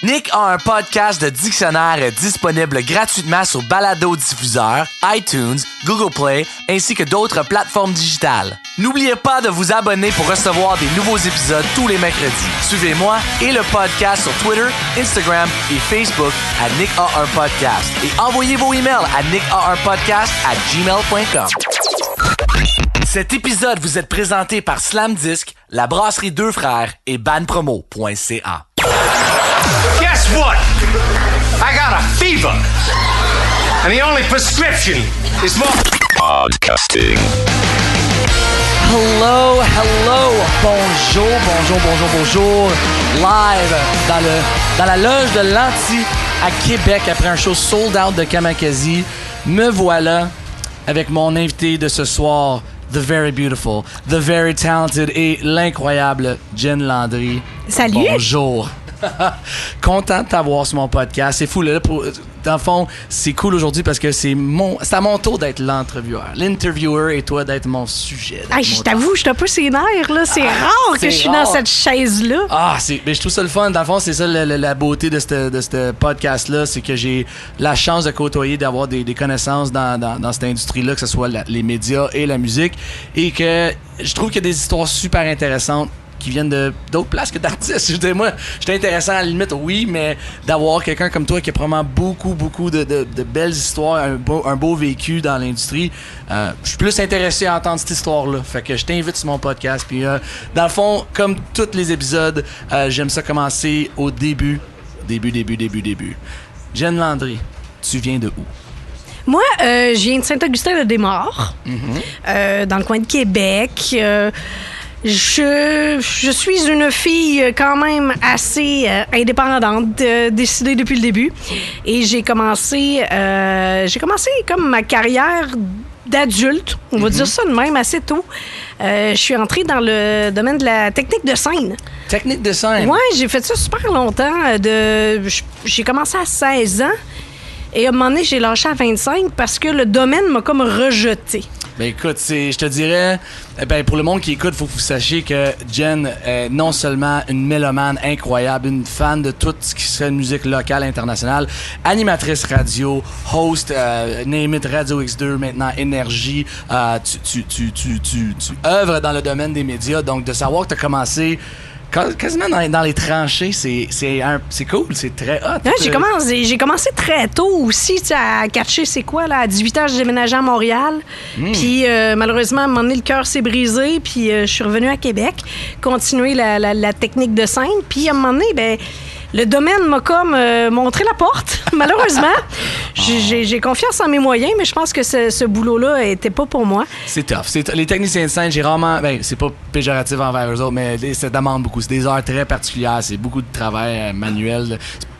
Nick a un podcast de dictionnaire disponible gratuitement sur Balado-diffuseur, iTunes, Google Play, ainsi que d'autres plateformes digitales. N'oubliez pas de vous abonner pour recevoir des nouveaux épisodes tous les mercredis. Suivez-moi et le podcast sur Twitter, Instagram et Facebook à Nick a un podcast. Et envoyez vos emails à nicka1podcast@gmail.com. Cet épisode vous est présenté par Slam Disc, la brasserie Deux Frères et banpromo.ca. Guess what? I got a fever. And the only prescription is more podcasting. Hello. Bonjour. Live dans la loge de l'Anti à Québec après un show sold out de Kamakazi. Me voilà avec mon invité de ce soir, the very beautiful, the very talented et l'incroyable Jen Landry. Salut. Bonjour. Content de t'avoir sur mon podcast. C'est fou, là. Dans le fond, c'est cool aujourd'hui parce que c'est à mon tour d'être l'intervieweur et toi d'être mon sujet. Hey, je t'avoue, je suis un peu sénère, là. C'est rare que je suis dans cette chaise-là. Mais je trouve ça le fun. Dans le fond, c'est ça la beauté de ce podcast-là, c'est que j'ai la chance de côtoyer, d'avoir des connaissances dans cette industrie-là, que ce soit les médias et la musique, et que je trouve qu'il y a des histoires super intéressantes qui viennent d'autres places que d'artistes. Je veux dire, moi, j'étais intéressant à la limite, oui, mais d'avoir quelqu'un comme toi qui a vraiment beaucoup de belles histoires, un beau vécu dans l'industrie, je suis plus intéressé à entendre cette histoire-là. Fait que je t'invite sur mon podcast. Puis, dans le fond, comme tous les épisodes, j'aime ça commencer au début. Jen Landry, tu viens de où? Moi, je viens de Saint-Augustin-de-Desmaures, dans le coin de Québec. Je suis une fille quand même assez indépendante, décidée depuis le début. Et j'ai commencé comme ma carrière d'adulte, on va dire ça de même, assez tôt. Je suis entrée dans le domaine de la technique de scène. Technique de scène? Oui, j'ai fait ça super longtemps. J'ai commencé à 16 ans. Et à un moment donné, j'ai lâché à 25 parce que le domaine m'a comme rejeté. Ben écoute, je te dirais, pour le monde qui écoute, il faut que vous sachiez que Jen est non seulement une mélomane incroyable, une fan de tout ce qui serait une musique locale, internationale, animatrice radio, host, Name It, Radio X2, maintenant Énergie, tu œuvres dans le domaine des médias, donc de savoir que tu as commencé quasiment dans les tranchées, c'est cool, c'est très hot. Ouais, j'ai commencé très tôt aussi à catcher c'est quoi, là. À 18 ans, j'ai déménagé à Montréal. Puis malheureusement, à un moment donné, le cœur s'est brisé. Puis je suis revenue à Québec, continuer la technique de scène. Puis à un moment donné, le domaine m'a comme montré la porte, malheureusement. J'ai confiance en mes moyens, mais je pense que ce boulot-là était pas pour moi. C'est tough. Les techniciens de scène, j'ai rarement... c'est pas péjoratif envers eux autres, mais ça demande beaucoup. C'est des heures très particulières. C'est beaucoup de travail manuel.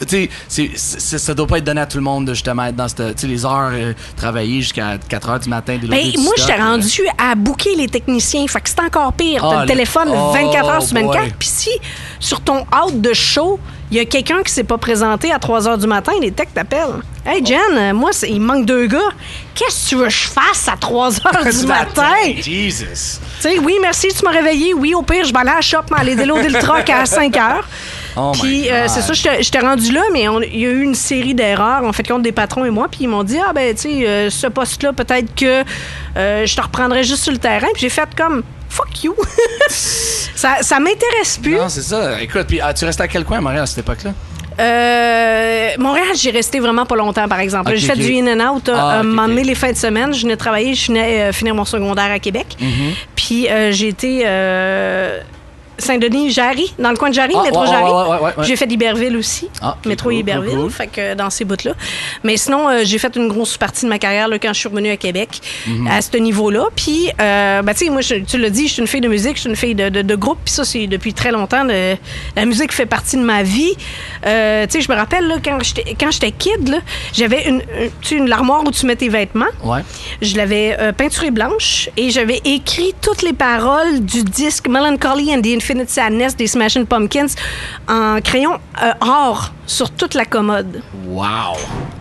Tu sais, ça doit pas être donné à tout le monde de justement être dans les heures travaillées jusqu'à 4 heures du matin. Moi, j'étais rendu à booker les techniciens. Fait que c'est encore pire. T'as le téléphone 24 heures sur 24. Puis si, sur ton out de show, il y a quelqu'un qui s'est pas présenté à 3 heures du matin, les techs t'appellent. Hey, Jen, moi, il manque 2 gars. Qu'est-ce que tu veux que je fasse à 3 heures du matin? Jesus! Tu sais, oui, merci, tu m'as réveillé. Oui, au pire, je vais aller à la shop, m'aller déloader le truck à 5 heures. Puis, c'est ça, j'étais rendu là, mais il y a eu une série d'erreurs, en fait, compte des patrons et moi. Puis, ils m'ont dit, ce poste-là, peut-être que je te reprendrai juste sur le terrain. Puis, j'ai fait comme, fuck you. ça m'intéresse plus. Non, c'est ça. Écoute, puis tu restais à quel coin à Montréal à cette époque-là? Montréal, j'ai resté vraiment pas longtemps, par exemple. Okay, j'ai fait du in and out. À un moment donné, les fins de semaine, je venais travailler, je venais finir mon secondaire à Québec. Puis j'ai été Saint-Denis, Jarry, dans le coin de Jarry, métro Jarry. Ouais. J'ai fait Iberville aussi, métro Iberville, cool. Fait que dans ces bouts-là. Mais sinon, j'ai fait une grosse partie de ma carrière là, quand je suis revenue à Québec, à ce niveau-là. Puis, tu sais, moi, tu l'as dit, je suis une fille de musique, je suis une fille de groupe, puis ça, c'est depuis très longtemps. La musique fait partie de ma vie. Tu sais, je me rappelle, là, quand j'étais kid, là, j'avais une l'armoire où tu mets tes vêtements. Ouais. Je l'avais peinturée blanche et j'avais écrit toutes les paroles du disque Melancholy and the Infinite Sadness des Smashing Pumpkins en crayon or sur toute la commode. Wow!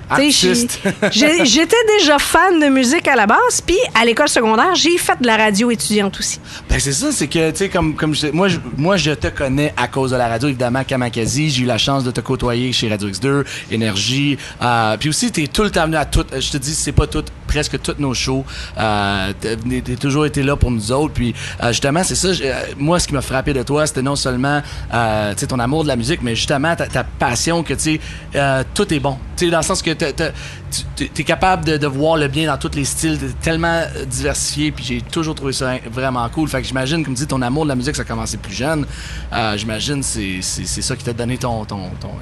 Artiste. J'étais déjà fan de musique à la base, puis à l'école secondaire, j'ai fait de la radio étudiante aussi. Ben c'est ça, c'est que, tu sais, comme moi, je te connais à cause de la radio, évidemment, Kamakazi. J'ai eu la chance de te côtoyer chez Radio X2, Énergie. Puis aussi, t'es tout le temps venu à toutes, je te dis, c'est pas toutes, presque toutes nos shows. T'as toujours été là pour nous autres. Puis justement, c'est ça, moi, ce qui m'a frappé de toi, c'était non seulement, tu sais, ton amour de la musique, mais justement, ta passion que, tu sais, tout est bon. Tu sais, dans le sens que t'es capable de voir le bien dans tous les styles, t'es tellement diversifié, puis j'ai toujours trouvé ça vraiment cool. Fait que j'imagine, comme tu dis, ton amour de la musique, ça a commencé plus jeune. J'imagine c'est ça qui t'a donné ton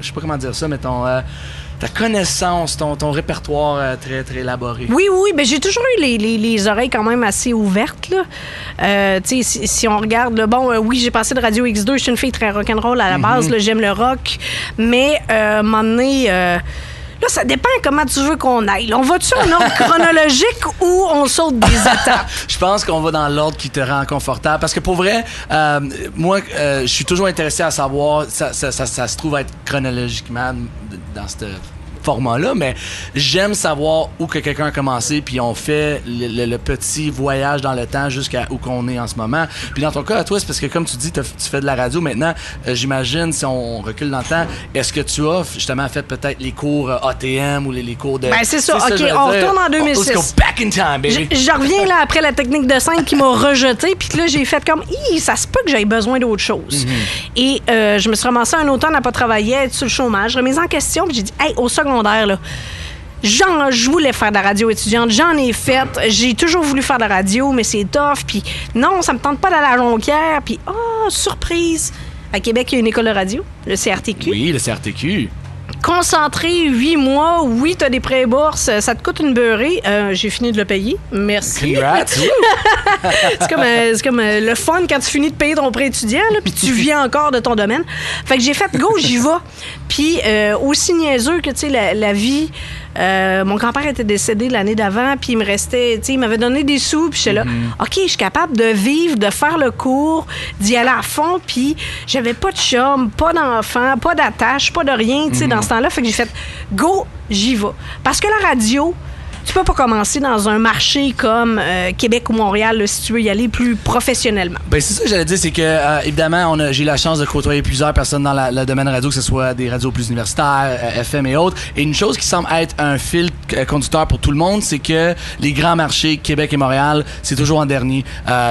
je sais pas comment dire ça, mais ta connaissance, ton répertoire très, très élaboré. Oui, ben j'ai toujours eu les oreilles quand même assez ouvertes, là. Tu sais, si on regarde, là, oui, j'ai passé de Radio X2, je suis une fille très rock'n'roll à la base, là, j'aime le rock, mais à un moment donné... Là, ça dépend comment tu veux qu'on aille. Là, on va-tu en ordre chronologique ou on saute des étapes? Je pense qu'on va dans l'ordre qui te rend confortable. Parce que pour vrai, moi, je suis toujours intéressé à savoir, ça se trouve être chronologiquement dans cette format-là, mais j'aime savoir où que quelqu'un a commencé, puis on fait le petit voyage dans le temps jusqu'à où qu'on est en ce moment. Puis dans ton cas, à toi, c'est parce que comme tu dis, tu fais de la radio maintenant. J'imagine, si on recule dans le temps, est-ce que tu as justement fait peut-être les cours ATM ou les cours de... Ben c'est ça. OK, on retourne en 2006. Let's go back in time, baby. Je reviens là après la technique de scène qui m'a rejeté, puis là, j'ai fait comme, ça se peut que j'aie besoin d'autre chose. Et je me suis ramassée un automne à pas travailler, à être sur le chômage, remise en question, puis j'ai dit, au secondaire, là, je voulais faire de la radio étudiante, j'en ai fait, j'ai toujours voulu faire de la radio, mais c'est tough, puis non, ça me tente pas d'aller à Jonquière, puis surprise, à Québec, il y a une école de radio, le CRTQ. Oui, le CRTQ. Concentré 8 mois, oui, t'as des prêts et bourses, ça te coûte une beurrée. J'ai fini de le payer. Merci. Congrats! c'est comme le fun quand tu finis de payer ton prêt étudiant, là, puis tu vis encore de ton domaine. Fait que j'ai fait go, j'y vais. Puis aussi niaiseux que, tu sais, la vie... mon grand-père était décédé l'année d'avant, puis il me restait, tu sais, il m'avait donné des sous, puis j'étais là, OK, je suis capable de vivre, de faire le cours, d'y aller à fond, puis j'avais pas de chum, pas d'enfant, pas d'attache, pas de rien, tu sais, dans ce temps-là. Fait que j'ai fait, go, j'y vais. Parce que la radio, tu peux pas commencer dans un marché comme Québec ou Montréal là, si tu veux y aller plus professionnellement. Ben c'est ça que j'allais dire, c'est que évidemment j'ai eu la chance de côtoyer plusieurs personnes dans le domaine radio, que ce soit des radios plus universitaires, FM et autres. Et une chose qui semble être un fil conducteur pour tout le monde, c'est que les grands marchés Québec et Montréal, c'est toujours en dernier.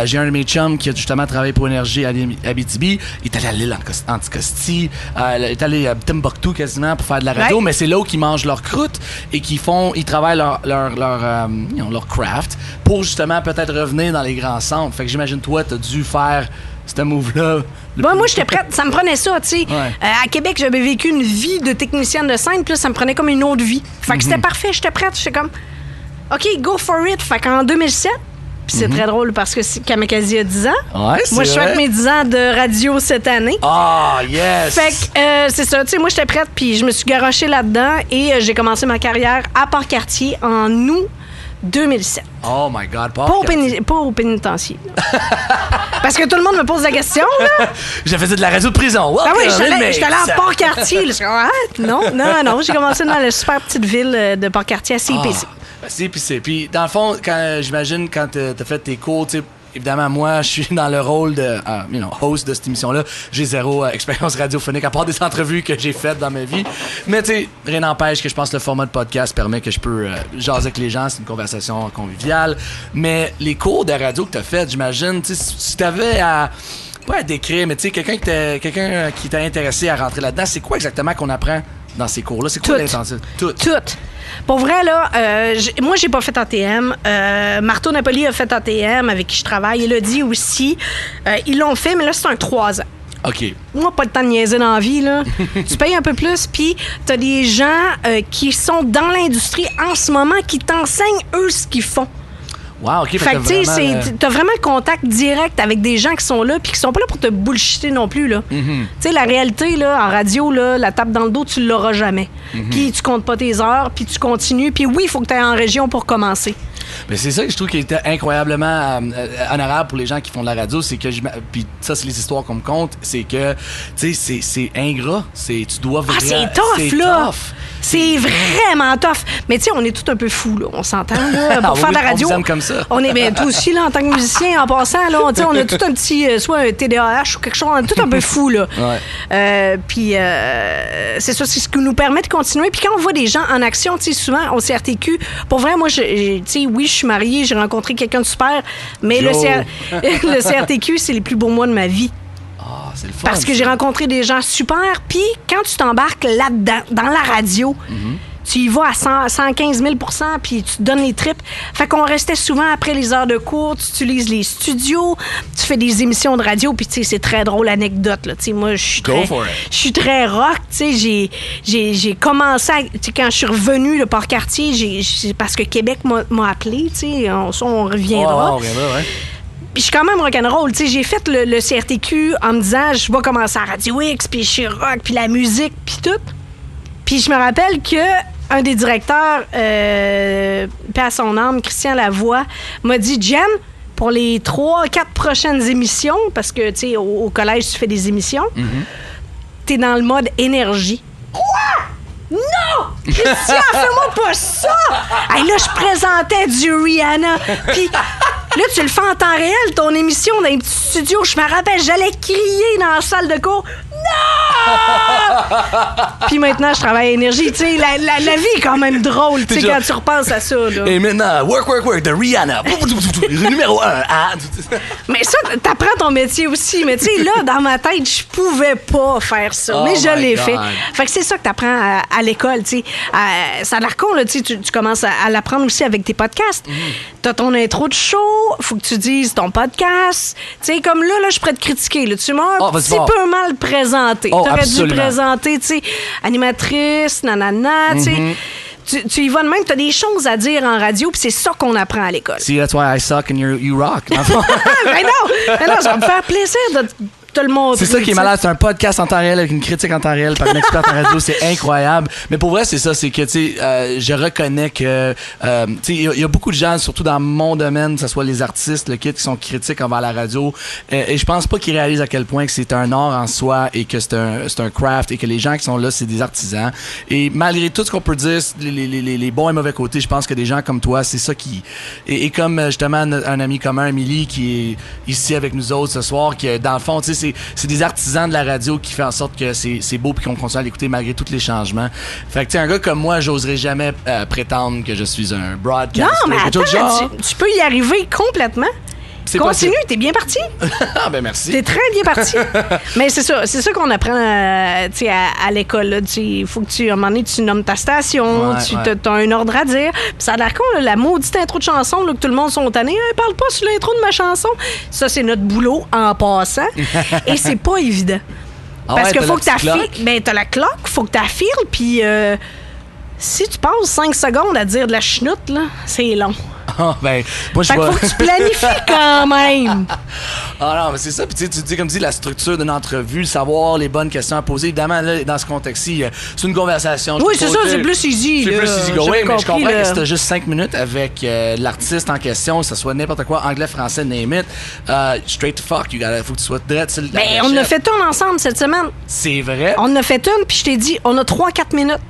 J'ai un de mes chums qui a justement travaillé pour Énergie à Abitibi. Il est allé à l'île Anticosti, il est allé à Timbuktu quasiment pour faire de la radio, mais c'est là où ils mangent leur croûte et ils travaillent leur craft pour justement peut-être revenir dans les grands centres. Fait que j'imagine toi, t'as dû faire ce move-là. Moi, j'étais prête. Ça me prenait ça, tu sais. Ouais. À Québec, j'avais vécu une vie de technicienne de scène, puis là, ça me prenait comme une autre vie. Fait que c'était parfait, j'étais prête. J'étais comme, OK, go for it. Fait qu'en 2007, puis c'est très drôle parce que Kamakazi a 10 ans. Ouais, c'est moi, je fête mes 10 ans de radio cette année. Ah, yes! Fait que c'est ça. Tu sais, moi, j'étais prête, puis je me suis garochée là-dedans et j'ai commencé ma carrière à Port-Cartier en août 2007. Oh my God, pas au pénitencier. Parce que tout le monde me pose la question, là. J'ai fait de la radio de prison. Ben oui, j'étais allée à Port-Cartier. Non, j'ai commencé dans la super petite ville de Port-Cartier à CIPC. CIPC. Puis, dans le fond, j'imagine, quand t'as fait tes cours, tu sais, évidemment, moi, je suis dans le rôle de host de cette émission-là. J'ai zéro expérience radiophonique, à part des entrevues que j'ai faites dans ma vie. Mais tu sais, rien n'empêche que je pense que le format de podcast permet que je peux jaser avec les gens. C'est une conversation conviviale. Mais les cours de radio que t'as fait, j'imagine, tu sais, si t'avais pas à décrire, mais tu sais, quelqu'un qui t'a intéressé à rentrer là-dedans, c'est quoi exactement qu'on apprend dans ces cours-là? C'est quoi l'intensité? Tout. Pour vrai, là, moi, j'ai pas fait ATM. Marteau Napoli a fait ATM, avec qui je travaille. Elodie aussi. Ils l'ont fait, mais là, c'est un 3 ans. OK. Moi, pas le temps de niaiser dans la vie, là. Tu payes un peu plus, puis t'as des gens qui sont dans l'industrie en ce moment qui t'enseignent, eux, ce qu'ils font. Wow, OK. Fait que, tu sais, t'as vraiment le contact direct avec des gens qui sont là puis qui sont pas là pour te bullshiter non plus, là. Tu sais, la réalité, là, en radio, là, la tape dans le dos, tu l'auras jamais. Puis tu comptes pas tes heures, puis tu continues. Puis oui, il faut que tu ailles en région pour commencer. Mais c'est ça que je trouve qui était incroyablement honorable pour les gens qui font de la radio, c'est que puis ça, c'est les histoires qu'on me conte, c'est que tu sais, c'est ingrat, tu dois vraiment, c'est tough, là. C'est vraiment tough. Mais tu sais, on est tous un peu fous, là. On s'entend, là. Pour faire de la radio. On vous aime comme ça. On est, ben, toi aussi, là, en tant que musicien, en passant, là, on a tout un petit, soit un TDAH ou quelque chose, on est tout un peu fou, là. Ouais. Puis, c'est ça, c'est ce qui nous permet de continuer. Puis quand on voit des gens en action, tu sais, souvent, au CRTQ, pour vrai, moi, tu sais, oui, je suis mariée, j'ai rencontré quelqu'un de super, mais le CRTQ, c'est les plus beaux mois de ma vie. Ah, c'est le fun. Parce que j'ai rencontré des gens super. Puis quand tu t'embarques là-dedans, dans la radio, tu y vas à 115 000 % puis tu te donnes les tripes. Fait qu'on restait souvent après les heures de cours, tu utilises les studios, tu fais des émissions de radio, puis tu sais, c'est très drôle, l'anecdote, là. Tu sais, moi, je suis très rock, tu sais, j'ai commencé, tu sais, quand je suis revenue de Port-Cartier, parce que Québec m'a appelé, tu sais, on reviendra. On reviendra, ouais. Puis je suis quand même rock'n'roll. Tu sais, j'ai fait le CRTQ en me disant, je vais commencer à Radio X, puis je suis rock, puis la musique, puis tout. Puis je me rappelle que un des directeurs, paix à son âme, Christian Lavoie, m'a dit, Jen, pour les 3-4 prochaines émissions, parce que, tu sais, au collège, tu fais des émissions, t'es dans le mode énergie. Quoi? Non! Christian, fais-moi pas ça! Hey, là, je présentais du Rihanna. Puis là, tu le fais en temps réel, ton émission dans un petit studio. Je me rappelle, j'allais crier dans la salle de cours. Non! Puis maintenant, je travaille à Énergie. Tu sais, la vie est quand même drôle, tu sais, quand tu repenses à ça. Là. Et maintenant, work de Rihanna. Numéro 1. Mais ça, t'apprends ton métier aussi. Mais tu sais, là, dans ma tête, je pouvais pas faire ça. Oh mais je l'ai God. fait. Fait que c'est ça que t'apprends à l'école, tu sais. Ça a l'air con, là, tu sais, tu commences à l'apprendre aussi avec tes podcasts. T'as ton intro de show, faut que tu dises ton podcast. Tu sais, comme là, je pourrais te critiquer. Là, tu m'as un petit peu mal présenté. T'aurais dû présenter, tu sais, animatrice, nanana, tu sais. Tu y vas de même, tu as des choses à dire en radio, puis c'est ça qu'on apprend à l'école. See, that's why I suck and you rock. Ben non, ça va me faire plaisir de te le montrer. C'est ça qui est malade, c'est un podcast en temps réel avec une critique en temps réel par une experte en radio, c'est incroyable. Mais pour vrai, c'est ça, c'est que, tu sais, je reconnais que, tu sais, il y a beaucoup de gens, surtout dans mon domaine, que ce soit les artistes, le kit, qui sont critiques envers la radio, et je pense pas qu'ils réalisent à quel point que c'est un art en soi et que c'est un craft et que les gens qui sont là, c'est des artisans. Et malgré tout ce qu'on peut dire, les bons et mauvais côtés, je pense que des gens comme toi, c'est ça qui... Et comme, justement, un ami commun, Émilie, qui est ici avec nous autres ce soir, qui, dans le fond, tu sais, c'est des artisans de la radio qui fait en sorte que c'est beau puis qu'on continue à l'écouter malgré tous les changements. Fait que, tu sais, un gars comme moi, j'oserais jamais prétendre que je suis un broadcaster. Non, mais attends, tu peux y arriver complètement. Continue, t'es bien parti. Ah, ben merci. T'es très bien parti. Mais c'est ça qu'on apprend à l'école. Il faut que à un moment donné, tu nommes ta station, tu as un ordre à dire. Puis ça a l'air con, la maudite intro de chanson, là, que tout le monde sont tannés. Parle pas sur l'intro de ma chanson. Ça, c'est notre boulot en passant. Et c'est pas évident. Parce que faut que t'affirmes. Ben, t'as la cloque, faut que t'affirmes, puis si tu passes 5 secondes à dire de la chenoute, là, c'est long. Ah, ben, moi, je faut que tu planifies quand même. Ah non, mais c'est ça. Puis tu dis, comme tu dis, la structure d'une entrevue, savoir les bonnes questions à poser. Évidemment, là, dans ce contexte-ci, c'est une conversation. Oui, c'est ça, c'est plus easy. C'est plus easy going, mais je comprends là. que c'était juste 5 minutes avec l'artiste en question, que ce soit n'importe quoi, anglais, français, name it. Straight to fuck, faut que tu sois direct. Ben, on a fait une ensemble cette semaine. C'est vrai? On a fait une, puis je t'ai dit, on a 3-4 minutes.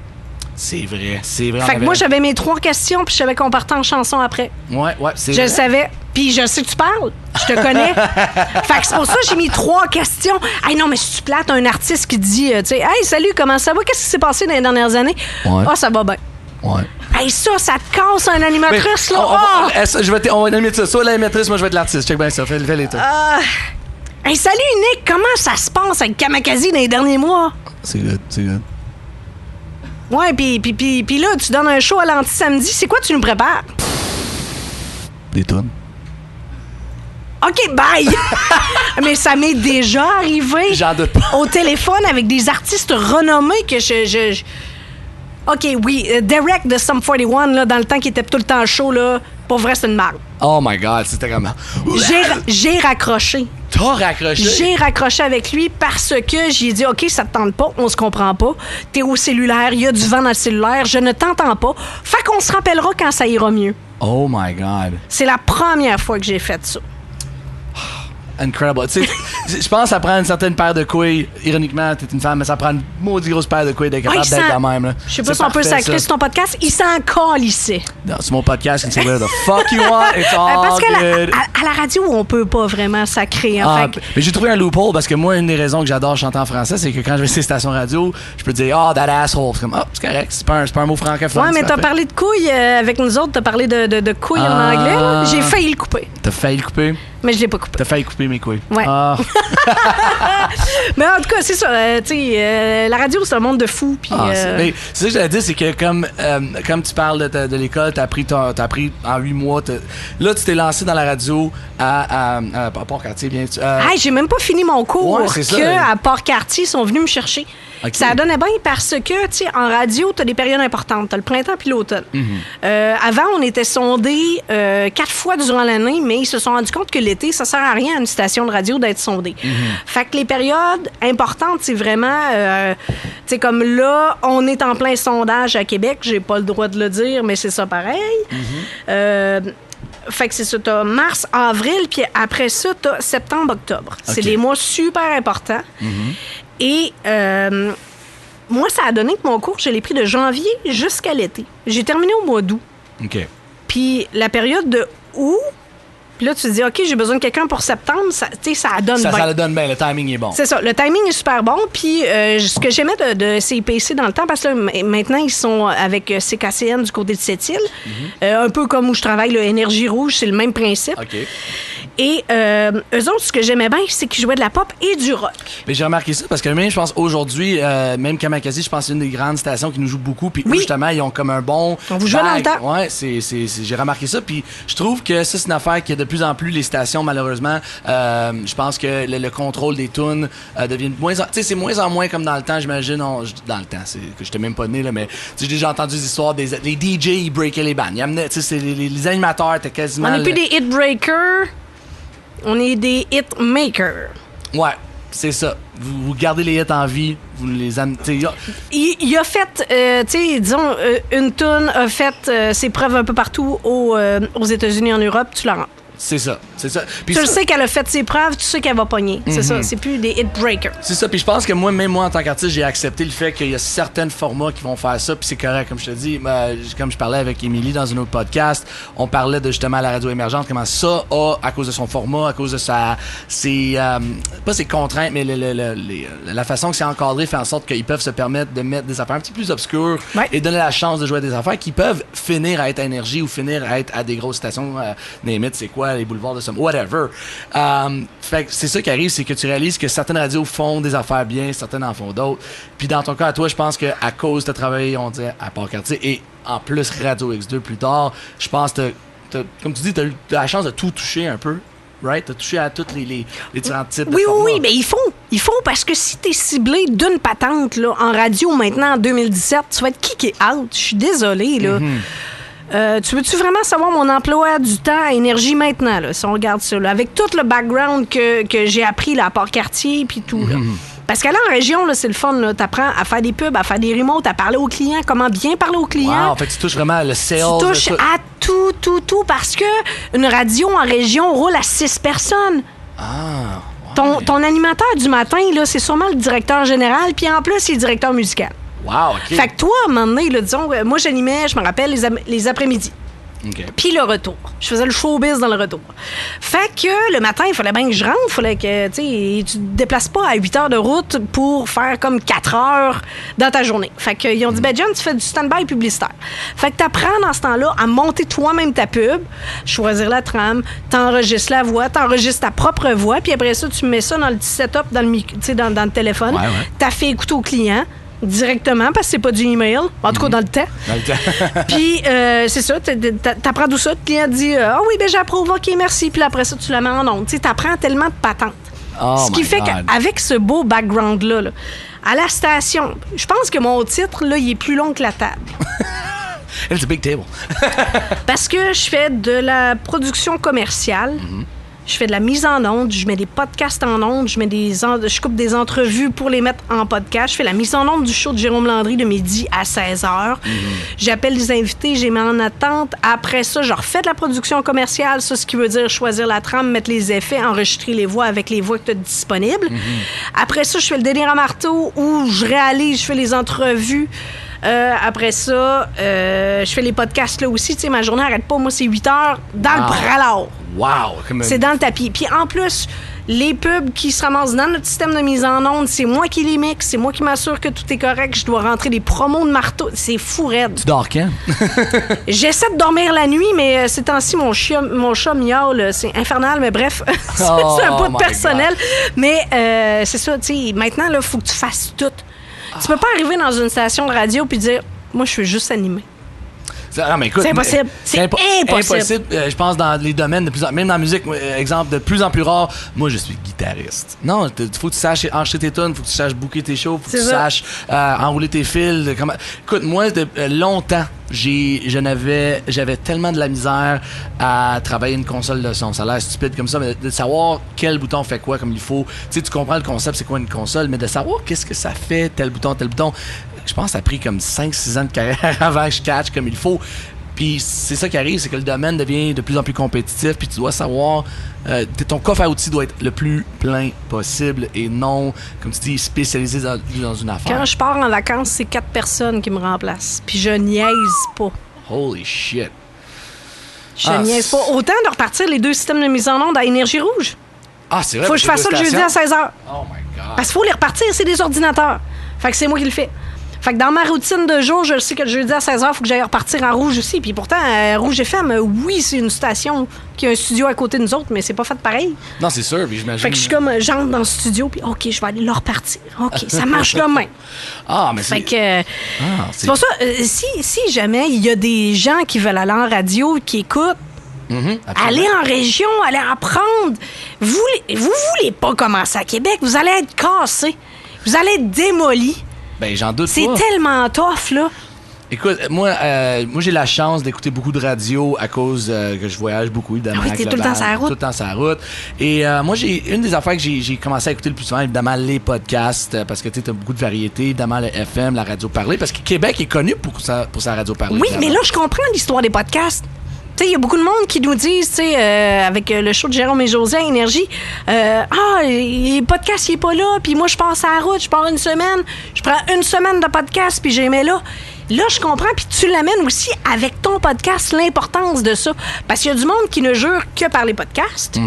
C'est vrai. Fait que moi, j'avais mes 3 questions, puis je savais qu'on partait en chanson après. Ouais, c'est vrai. Je le savais. Puis je sais que tu parles. Je te connais. Fait que c'est pour ça que j'ai mis 3 questions. Hey, non, mais si tu plates un artiste qui dit, tu sais, hey, salut, comment ça va? Qu'est-ce qui s'est passé dans les dernières années? Ouais. Ah, ça va bien. Ouais. Hey, ça te casse un animatrice, là. On va limiter ça. Soit l'animatrice, moi, je vais être l'artiste. Check bien ça. Fais les trucs. Hey, salut, Nick. Comment ça se passe avec Kamakazi dans les derniers mois? C'est good. Ouais, puis là, tu donnes un show à l'anti-samedi. C'est quoi tu nous prépares? Des tonnes. OK, bye! Mais ça m'est déjà arrivé. J'en doute pas. Au téléphone avec des artistes renommés que je... OK, oui. Derek de Sum 41, là, dans le temps qui était tout le temps chaud, là, pour vrai, c'est une marque. Oh my God, c'était comment? J'ai raccroché. T'as raccroché? J'ai raccroché avec lui parce que j'ai dit, OK, ça te tente pas, on se comprend pas. T'es au cellulaire, il y a du vent dans le cellulaire, je ne t'entends pas. Fait qu'on se rappellera quand ça ira mieux. Oh my God. C'est la première fois que j'ai fait ça. Incredible. Tu Je pense que ça prend une certaine paire de couilles. Ironiquement, t'es une femme, mais ça prend une maudite grosse paire de couilles d'être capable d'être la même. Là. Je sais pas si on peut sacrer sur ton podcast. Il s'en calissait. Non, c'est mon podcast. C'est where the fuck you want. It's all Parce qu'à good. à la radio, on peut pas vraiment sacrer. Hein, Mais j'ai trouvé un loophole parce que moi, une des raisons que j'adore chanter en français, c'est que quand je vais sur les stations radio, je peux dire that asshole. C'est comme, c'est correct. C'est pas un mot francophone. Ouais, mais t'as parlé de couilles avec nous autres. T'as parlé de couilles en anglais. Là. J'ai failli le couper. T'as failli le couper? Mais je l'ai pas coupé. T'as failli couper mes couilles. Ouais. Mais en tout cas, c'est ça. La radio, c'est un monde de fous. Mais c'est ça que j'allais dire, c'est que comme tu parles de l'école, t'as appris en 8 mois. Là, tu t'es lancé dans la radio à Port-Cartier, bien. J'ai même pas fini mon cours. Ouais, c'est ça. À Port-Cartier, ils sont venus me chercher. Okay. Ça donnait bien parce que, tu sais, en radio, t'as des périodes importantes. T'as le printemps puis l'automne. Avant, on était sondés 4 fois durant l'année, mais ils se sont rendus compte que l'été, ça sert à rien à une station de radio d'être sondée. Fait que les périodes importantes, c'est vraiment... tu sais, comme là, on est en plein sondage à Québec. J'ai pas le droit de le dire, mais c'est ça pareil. Fait que c'est ça, t'as mars, avril, puis après ça, t'as septembre, octobre. Okay. C'est des mois super importants. Et moi, ça a donné que mon cours, je l'ai pris de janvier jusqu'à l'été. J'ai terminé au mois d'août. OK. Puis la période de août, puis là, tu te dis, OK, j'ai besoin de quelqu'un pour septembre, ça donne bien. Ça le donne bien, le timing est bon. C'est ça, le timing est super bon. Puis ce que j'aimais de CIPC dans le temps, parce que là, maintenant, ils sont avec CKCN du côté de Sept-Îles, un peu comme où je travaille, Énergie Rouge, c'est le même principe. OK. Et eux autres, ce que j'aimais bien, c'est qu'ils jouaient de la pop et du rock. Mais j'ai remarqué ça parce que même, je pense, aujourd'hui, même Kamakazi, je pense que c'est une des grandes stations qui nous joue beaucoup. Puis eux, justement, ils ont comme un bon... On vous joue dans le temps. Ouais, j'ai remarqué ça. Puis je trouve que ça, c'est une affaire qui, de plus en plus, les stations, malheureusement, je pense que le contrôle des tunes devient de moins en... Tu sais, c'est moins en moins comme dans le temps, j'imagine. Dans le temps, c'est que j'étais même pas né, là, mais j'ai déjà entendu des histoires des DJ, ils breakaient les bandes. Tu sais, les animateurs étaient quasiment... On n'est plus des hit breakers. On est des hit makers. Ouais, c'est ça. Vous gardez les hits en vie, vous les amenez. Il a fait, tu sais, disons, une toune a fait ses preuves un peu partout aux États-Unis, en Europe, tu la rends. C'est ça. Puis tu le sais qu'elle a fait ses preuves, tu sais qu'elle va pogner. C'est ça, c'est plus des hit breakers. C'est ça, puis je pense que moi, en tant qu'artiste, j'ai accepté le fait qu'il y a certains formats qui vont faire ça, puis c'est correct, comme je te dis. Comme je parlais avec Émilie dans un autre podcast, on parlait de justement la radio émergente, comment ça a, à cause de son format, à cause de pas ses contraintes, mais la façon que c'est encadré fait en sorte qu'ils peuvent se permettre de mettre des affaires un petit peu plus obscures et donner la chance de jouer à des affaires qui peuvent finir à être à Énergie ou finir à être à des grosses stations, Némite, c'est quoi, les boulevards de Somme, whatever. Fait que c'est ça qui arrive, c'est que tu réalises que certaines radios font des affaires bien, certaines en font d'autres. Puis dans ton cas, à toi, je pense qu'à cause de travailler, on dit, à Port-Cartier et en plus Radio X2 plus tard, je pense que comme tu dis, t'as eu la chance de tout toucher un peu. Right? T'as touché à tous les différents types de formats. Oui, mais ils font parce que si t'es ciblé d'une patente là, en radio maintenant en 2017, tu vas être kické out. Je suis désolée, là. Tu veux-tu vraiment savoir mon emploi du temps à Énergie maintenant, là, si on regarde ça, là, avec tout le background que j'ai appris là, à Port-Cartier puis tout, là. Parce qu'aller en région, là, c'est le fun. Tu apprends à faire des pubs, à faire des remotes, à parler aux clients, comment bien parler aux clients. Wow, fait que tu touches vraiment le sales. Tu touches à tout, parce que une radio en région roule à 6 personnes. Ton animateur du matin, là, c'est sûrement le directeur général, puis en plus, il est directeur musical. Wow, OK. Fait que toi, à un moment donné, là, disons, moi, j'animais, je me rappelle, les après-midi. Okay. Puis le retour. Je faisais le showbiz dans le retour. Fait que le matin, il fallait bien que je rentre. Il fallait que, tu sais, tu te déplaces pas à 8 heures de route pour faire comme 4 heures dans ta journée. Fait qu'ils ont dit, ben John, tu fais du stand-by publicitaire. Fait que t'apprends dans ce temps-là à monter toi-même ta pub, choisir la trame, t'enregistres la voix, t'enregistres ta propre voix, puis après ça, tu mets ça dans le petit setup dans le téléphone. Ouais. T'as fait écouter au client directement parce que c'est pas du email, en tout cas dans le temps. Puis c'est ça, t'apprends tout ça, le client dit oui, ben j'approuve, OK, merci, puis après ça, tu la mets en onde. Tu t'apprends tellement de patentes. Ce qui fait qu'avec ce beau background-là, à la station, je pense que mon titre, là, il est plus long que la table. It's a big table. Parce que je fais de la production commerciale Je fais de la mise en onde, je mets des podcasts en onde, je coupe des entrevues pour les mettre en podcast. Je fais la mise en onde du show de Jérôme Landry de midi à 16h. J'appelle les invités, je les mets en attente. Après ça, je refais de la production commerciale, ça, ce qui veut dire choisir la trame, mettre les effets, enregistrer les voix avec les voix que tu as disponibles. Après ça, je fais le délire à marteau où je réalise, je fais les entrevues. Après ça, je fais les podcasts là aussi. Tu sais, ma journée n'arrête pas. Moi, c'est 8 heures dans le pralard. Wow! C'est dans le tapis. Puis en plus, les pubs qui se ramassent dans notre système de mise en onde, c'est moi qui les mixe, c'est moi qui m'assure que tout est correct. Je dois rentrer des promos de marteau. C'est raide. Tu dors quand? J'essaie de dormir la nuit, mais ces temps-ci, mon chat miaule. C'est infernal, mais bref, c'est un peu personnel. Mais c'est ça, tu sais, maintenant, il faut que tu fasses tout. Tu peux pas arriver dans une station de radio puis dire « Moi, je suis juste animé ». Non, mais écoute, c'est impossible. C'est impossible. Je pense dans les domaines, même dans la musique, exemple de plus en plus rare, moi, je suis guitariste. Non, il faut que tu saches enregistrer tes tunes, il faut que tu saches booker tes shows, il faut que tu saches enrouler tes fils. Écoute, moi, longtemps, j'avais tellement de la misère à travailler une console de son. Ça a l'air stupide comme ça, mais de savoir quel bouton fait quoi comme il faut. Tu sais, tu comprends le concept, c'est quoi une console, mais de savoir qu'est-ce que ça fait, tel bouton. Je pense que ça a pris comme 5-6 ans de carrière avant que je catch comme il faut. Puis c'est ça qui arrive, c'est que le domaine devient de plus en plus compétitif, puis tu dois savoir, ton coffre à outils doit être le plus plein possible et non, comme tu dis, spécialisé dans une affaire. Quand je pars en vacances, c'est 4 personnes qui me remplacent, puis je niaise pas. Holy shit. Je niaise pas. Autant de repartir les 2 systèmes de mise en onde à Énergie Rouge. Ah, c'est vrai. Faut que je fasse ça le jeudi à 16h. Oh my God. Parce qu'il faut les repartir, c'est des ordinateurs. Fait que c'est moi qui le fais. Fait que dans ma routine de jour, je sais que le jeudi à 16h, il faut que j'aille repartir en Rouge aussi. Puis pourtant, Rouge FM, oui, c'est une station qui a un studio à côté de nous autres, mais c'est pas fait pareil. Non, c'est sûr, puis j'imagine. Fait que je suis comme, j'entre dans le studio, puis OK, je vais aller leur repartir. OK, ça marche de même. Mais c'est... Fait que... c'est pour ça, si jamais il y a des gens qui veulent aller en radio, qui écoutent, allez en région, allez apprendre. Vous voulez pas commencer à Québec, vous allez être cassés. Vous allez être démolis. Ben, j'en doute pas. C'est tellement tough, là. Écoute, moi j'ai la chance d'écouter beaucoup de radio à cause que je voyage beaucoup, évidemment. Ah oui, t'es tout le temps sur la route. Tout le temps sur la route. Et moi, une des affaires que j'ai commencé à écouter le plus souvent, évidemment, les podcasts, parce que tu as beaucoup de variétés, évidemment, le FM, la radio parlée, parce que Québec est connu pour sa radio parlée. Oui, évidemment. mais là, je comprends l'histoire des podcasts. Tu sais, il y a beaucoup de monde qui nous disent, tu sais, avec le show de Jérôme et José à Énergie, le podcast, il est pas là, puis moi, je passe à la route, je pars une semaine, je prends une semaine de podcast, puis j'ai mets là. Là, je comprends, puis tu l'amènes aussi avec ton podcast, l'importance de ça. Parce qu'il y a du monde qui ne jure que par les podcasts.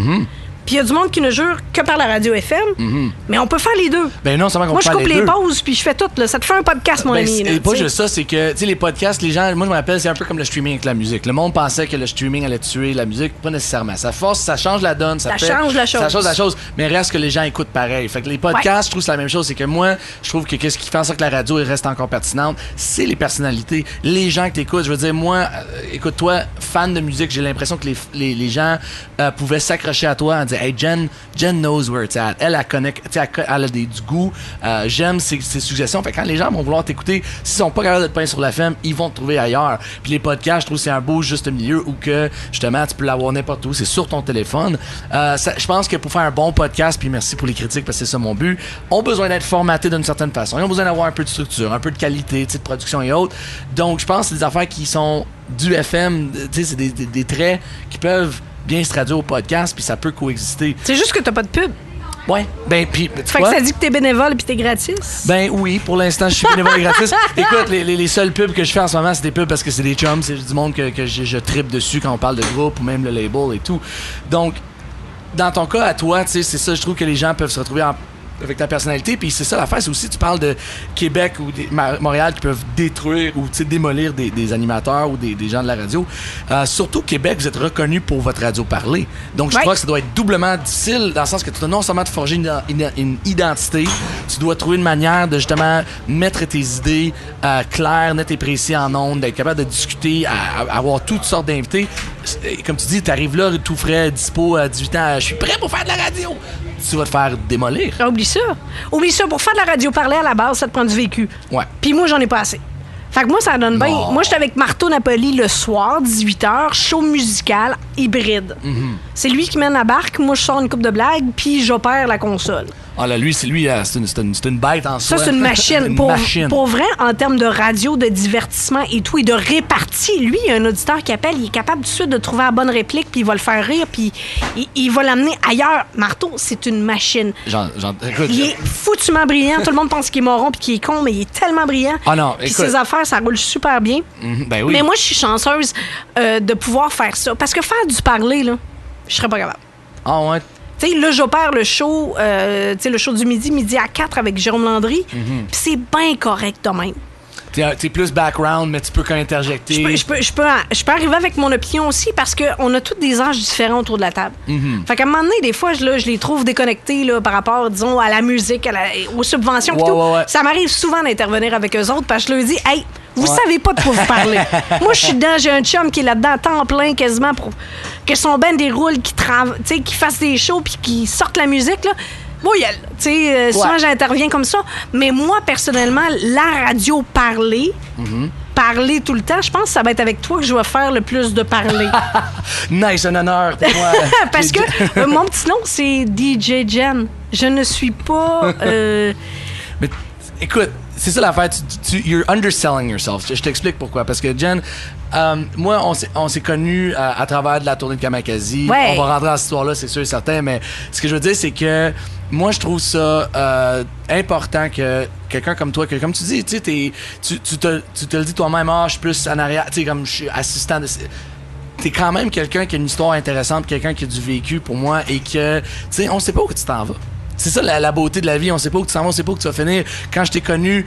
Puis il y a du monde qui ne jure que par la radio FM. Mais on peut faire les deux. Ben non, seulement qu'on moi, peut je faire coupe les deux. pauses, puis je fais tout. Là. Ça te fait un podcast, mon ami. Et pas juste ça, c'est que, tu sais, les podcasts, les gens, moi, je me rappelle, c'est un peu comme le streaming avec la musique. Le monde pensait que le streaming allait tuer la musique. Pas nécessairement. Ça force, ça change la donne. Ça change la chose. Ça change la chose. Mais reste que les gens écoutent pareil. Fait que les podcasts, je trouve que c'est la même chose. C'est que moi, je trouve que qu'est-ce qui fait en sorte que la radio reste encore pertinente, c'est les personnalités, les gens que t'écoutes. Je veux dire, moi, écoute-toi, fan de musique, j'ai l'impression que les gens pouvaient s'accrocher à toi en disant, hey, Jen knows where it's at. Elle connaît, elle a du goût. J'aime ses suggestions. Fait que quand les gens vont vouloir t'écouter, s'ils sont pas capables de te peindre sur la FM, ils vont te trouver ailleurs. Puis les podcasts, je trouve que c'est un beau juste milieu où que, justement, tu peux l'avoir n'importe où. C'est sur ton téléphone. Je pense que pour faire un bon podcast, puis merci pour les critiques parce que c'est ça mon but, ont besoin d'être formatés d'une certaine façon. Ils ont besoin d'avoir un peu de structure, un peu de qualité, de production et autres. Donc, je pense que c'est des affaires qui sont du FM. C'est des traits qui peuvent bien se traduire au podcast, puis ça peut coexister. C'est juste que t'as pas de pub. Ouais. Ben, puis. Fait que ça dit que t'es bénévole puis t'es gratis? Ben oui, pour l'instant, je suis bénévole et gratis. Écoute, les seules pubs que je fais en ce moment, c'est des pubs parce que c'est des chums, c'est du monde que je trippe dessus quand on parle de groupe ou même le label et tout. Donc, dans ton cas, à toi, tu sais, c'est ça, je trouve que les gens peuvent se retrouver avec ta personnalité, puis c'est ça l'affaire, c'est aussi, tu parles de Québec ou Montréal qui peuvent détruire ou démolir des animateurs ou des gens de la radio. Surtout Québec, vous êtes reconnu pour votre radio parlée. Donc je crois que ça doit être doublement difficile dans le sens que tu dois non seulement te forger une identité, tu dois trouver une manière de justement mettre tes idées claires, nettes et précises en ondes, d'être capable de discuter, avoir toutes sortes d'invités. Comme tu dis, tu arrives là, tout frais, dispo à 18 ans, je suis prêt pour faire de la radio. Tu vas te faire démolir. Oublie ça. Oublie ça. Pour faire de la radio parlée, à la base, ça te prend du vécu. Ouais. Puis moi, j'en ai pas assez. Fait que moi, ça donne bien. Moi, j'étais avec Marteau Napoli le soir, 18h, show musical hybride. C'est lui qui mène la barque, moi, je sors une coupe de blagues, puis j'opère la console. Ah là, lui, c'est une bête en soi. Ça, c'est une machine. Pour vrai, en termes de radio, de divertissement et tout, et de répartie, lui, il y a un auditeur qui appelle, il est capable tout de suite de trouver la bonne réplique, puis il va le faire rire, puis il va l'amener ailleurs. Marteau, c'est une machine. Écoute, il est foutument brillant. Tout le monde pense qu'il est moron puis qu'il est con, mais il est tellement brillant. Ah non, puis écoute. ses affaires, ça roule super bien. Ben oui. Mais moi, je suis chanceuse de pouvoir faire ça. Parce que faire du parler, là, je serais pas capable. Ah ouais. Tu sais, là, j'opère le show, le show du midi à 4 avec Jérôme Landry. Puis c'est bien correct de même. T'es plus background, mais tu peux quand même interjecter. Je peux arriver avec mon opinion aussi parce qu'on a tous des âges différents autour de la table. Fait qu'à un moment donné, des fois, je les trouve déconnectés là, par rapport, disons, à la musique, aux subventions. Ouais. Ça m'arrive souvent d'intervenir avec eux autres parce que je leur dis, hey, vous savez pas de quoi vous parlez. Moi, je suis dedans, j'ai un chum qui est là-dedans à temps plein quasiment pour que son band déroule, qu'il fasse des shows puis qu'il sorte la musique, là. Souvent, j'interviens comme ça. Mais moi, personnellement, la radio parler tout le temps, je pense que ça va être avec toi que je vais faire le plus de parler. Nice, un honneur pour moi. Parce que mon petit nom, c'est DJ Jen. Je ne suis pas... Mais écoute, c'est ça l'affaire. You're underselling yourself. Je t'explique pourquoi. Parce que Jen, moi, on s'est connus à travers de la tournée de Kamakazi. Ouais. On va rentrer dans cette histoire-là, c'est sûr et certain. Mais ce que je veux dire, c'est que moi, je trouve ça important que quelqu'un comme toi, que comme tu dis, tu te le dis toi-même, je suis plus en arrière, tu sais, comme je suis assistant de... T'es quand même quelqu'un qui a une histoire intéressante, quelqu'un qui a du vécu pour moi et que, tu sais, on sait pas où tu t'en vas. C'est ça la beauté de la vie, on sait pas où tu t'en vas, on sait pas où tu vas finir. Quand je t'ai connue,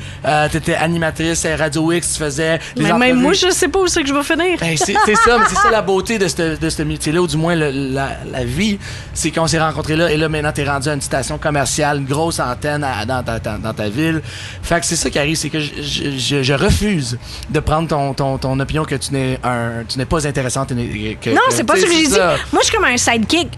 t'étais animatrice à Radio X, tu faisais des entrevues. Même moi, je sais pas où c'est que je vais finir. Ben, c'est ça, mais c'est ça la beauté de ce métier-là, ou du moins la vie, c'est qu'on s'est rencontrés là, et là maintenant t'es rendu à une station commerciale, une grosse antenne dans ta ville. Fait que c'est ça qui arrive, c'est que je refuse de prendre ton opinion que tu n'es pas intéressante. Non, c'est pas ça que j'ai dit. Moi, je suis comme un sidekick.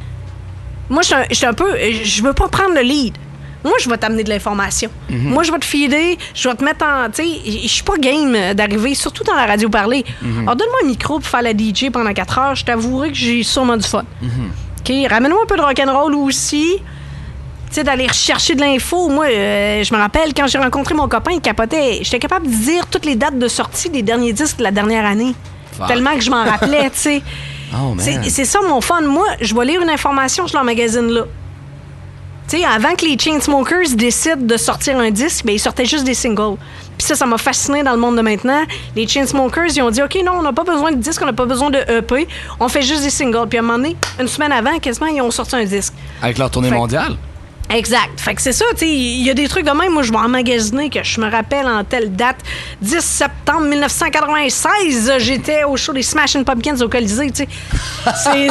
Moi, je suis un peu... Je veux pas prendre le lead. Moi, je vais t'amener de l'information. Moi, je vais te feeder, je vais te mettre en... Tu sais, je suis pas game d'arriver, surtout dans la radio parler. Alors, donne-moi un micro pour faire la DJ pendant 4 heures, je t'avouerai que j'ai sûrement du fun. OK? Ramène-moi un peu de rock'n'roll aussi. Tu sais, d'aller rechercher de l'info. Moi, je me rappelle, quand j'ai rencontré mon copain, il capotait. J'étais capable de dire toutes les dates de sortie des derniers disques de la dernière année. Tellement que je m'en rappelais, tu sais. Oh, c'est ça mon fun. Moi, je vais lire une information, je l'emmagasine là. Tu sais, avant que les Chainsmokers décident de sortir un disque, ben, ils sortaient juste des singles. Puis ça m'a fasciné dans le monde de maintenant. Les Chainsmokers, ils ont dit, OK, non, on n'a pas besoin de disque, on n'a pas besoin de EP, on fait juste des singles. Puis à un moment donné, une semaine avant, quasiment, ils ont sorti un disque. Avec leur tournée mondiale? Exact. Fait que c'est ça, tu sais, il y a des trucs de même. Moi, je vais emmagasiner que je me rappelle en telle date. 10 septembre 1996, j'étais au show des Smashing Pumpkins au Colisée, tu sais.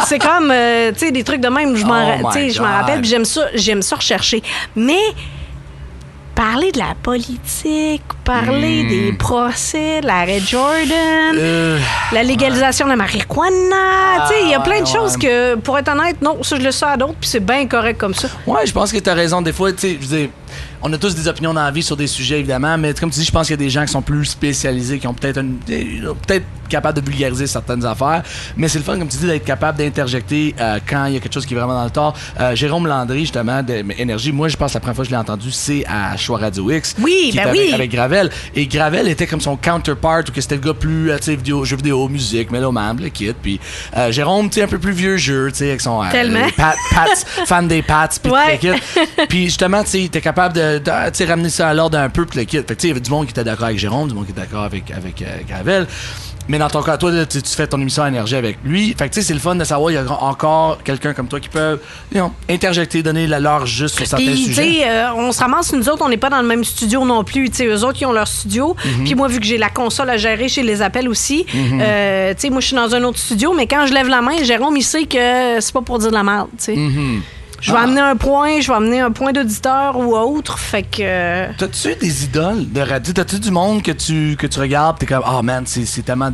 C'est comme, tu sais, des trucs de même. Je m'en rappelle, puis j'aime ça rechercher. Mais parler de la politique, parler des procès, l'arrêt Jordan, la légalisation de la marijuana, tu sais, il y a plein de choses que, pour être honnête, non, ça, je le sais à d'autres, puis c'est bien correct comme ça. Ouais, je pense que t'as raison. Des fois, tu sais, je veux dire, on a tous des opinions dans la vie sur des sujets, évidemment, mais comme tu dis, je pense qu'il y a des gens qui sont plus spécialisés, qui ont peut-être capables de vulgariser certaines affaires, mais c'est le fun, comme tu dis, d'être capable d'interjecter quand il y a quelque chose qui est vraiment dans le tort. Jérôme Landry, justement, de Énergie, moi, je pense que la première fois que je l'ai entendu, c'est à Choix Radio X. Oui, ben oui. Avec Gravel. Et Gravel était comme son counterpart, ou que c'était le gars plus, tu sais, jeux vidéo, musique, mélomane, le kit. Puis Jérôme, tu sais, un peu plus vieux jeu, tu sais, avec son... fan des Pats, puis le kit. Puis justement, tu sais, il était capable de ramener ça à l'ordre un peu, puis le kit. Fait que, tu sais, il y avait du monde qui était d'accord avec Jérôme, du monde qui était d'accord avec Gravel. Mais dans ton cas, toi, là, tu fais ton émission Énergie avec lui. Fait que, tu sais, c'est le fun de savoir qu'il y a encore quelqu'un comme toi qui peut interjecter, donner leur juste sur certains sujets. Puis, tu sais, on se ramasse, nous autres, on n'est pas dans le même studio non plus. Tu sais, eux autres, ils ont leur studio. Puis moi, vu que j'ai la console à gérer, je les appelle aussi. Tu sais, moi, je suis dans un autre studio, mais quand je lève la main, Jérôme, il sait que c'est pas pour dire de la merde, tu sais. Je vais amener un point d'auditeur ou autre, fait que... T'as-tu des idoles de radio? T'as-tu du monde que tu regardes, t'es comme, oh man, c'est tellement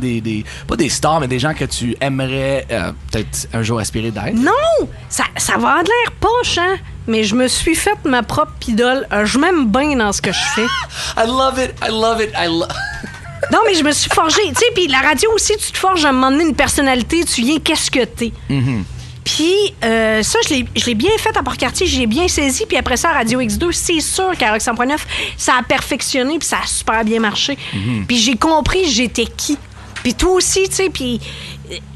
pas des stars, mais des gens que tu aimerais peut-être un jour aspirer d'être? Non! Ça va avoir de l'air poche, hein? Mais je me suis faite ma propre idole. Je m'aime bien dans ce que je fais. I love it. Non, mais je me suis forgée. Tu sais, puis la radio aussi, tu te forges à un moment donné une personnalité, tu viens qu'est-ce que t'es. Puis ça, je l'ai bien fait à Port-Cartier, j'ai bien saisi. Puis après ça, à Radio X2, c'est sûr qu'à Rock 100.9, ça a perfectionné, puis ça a super bien marché. Puis j'ai compris j'étais qui. Puis toi aussi, tu sais, puis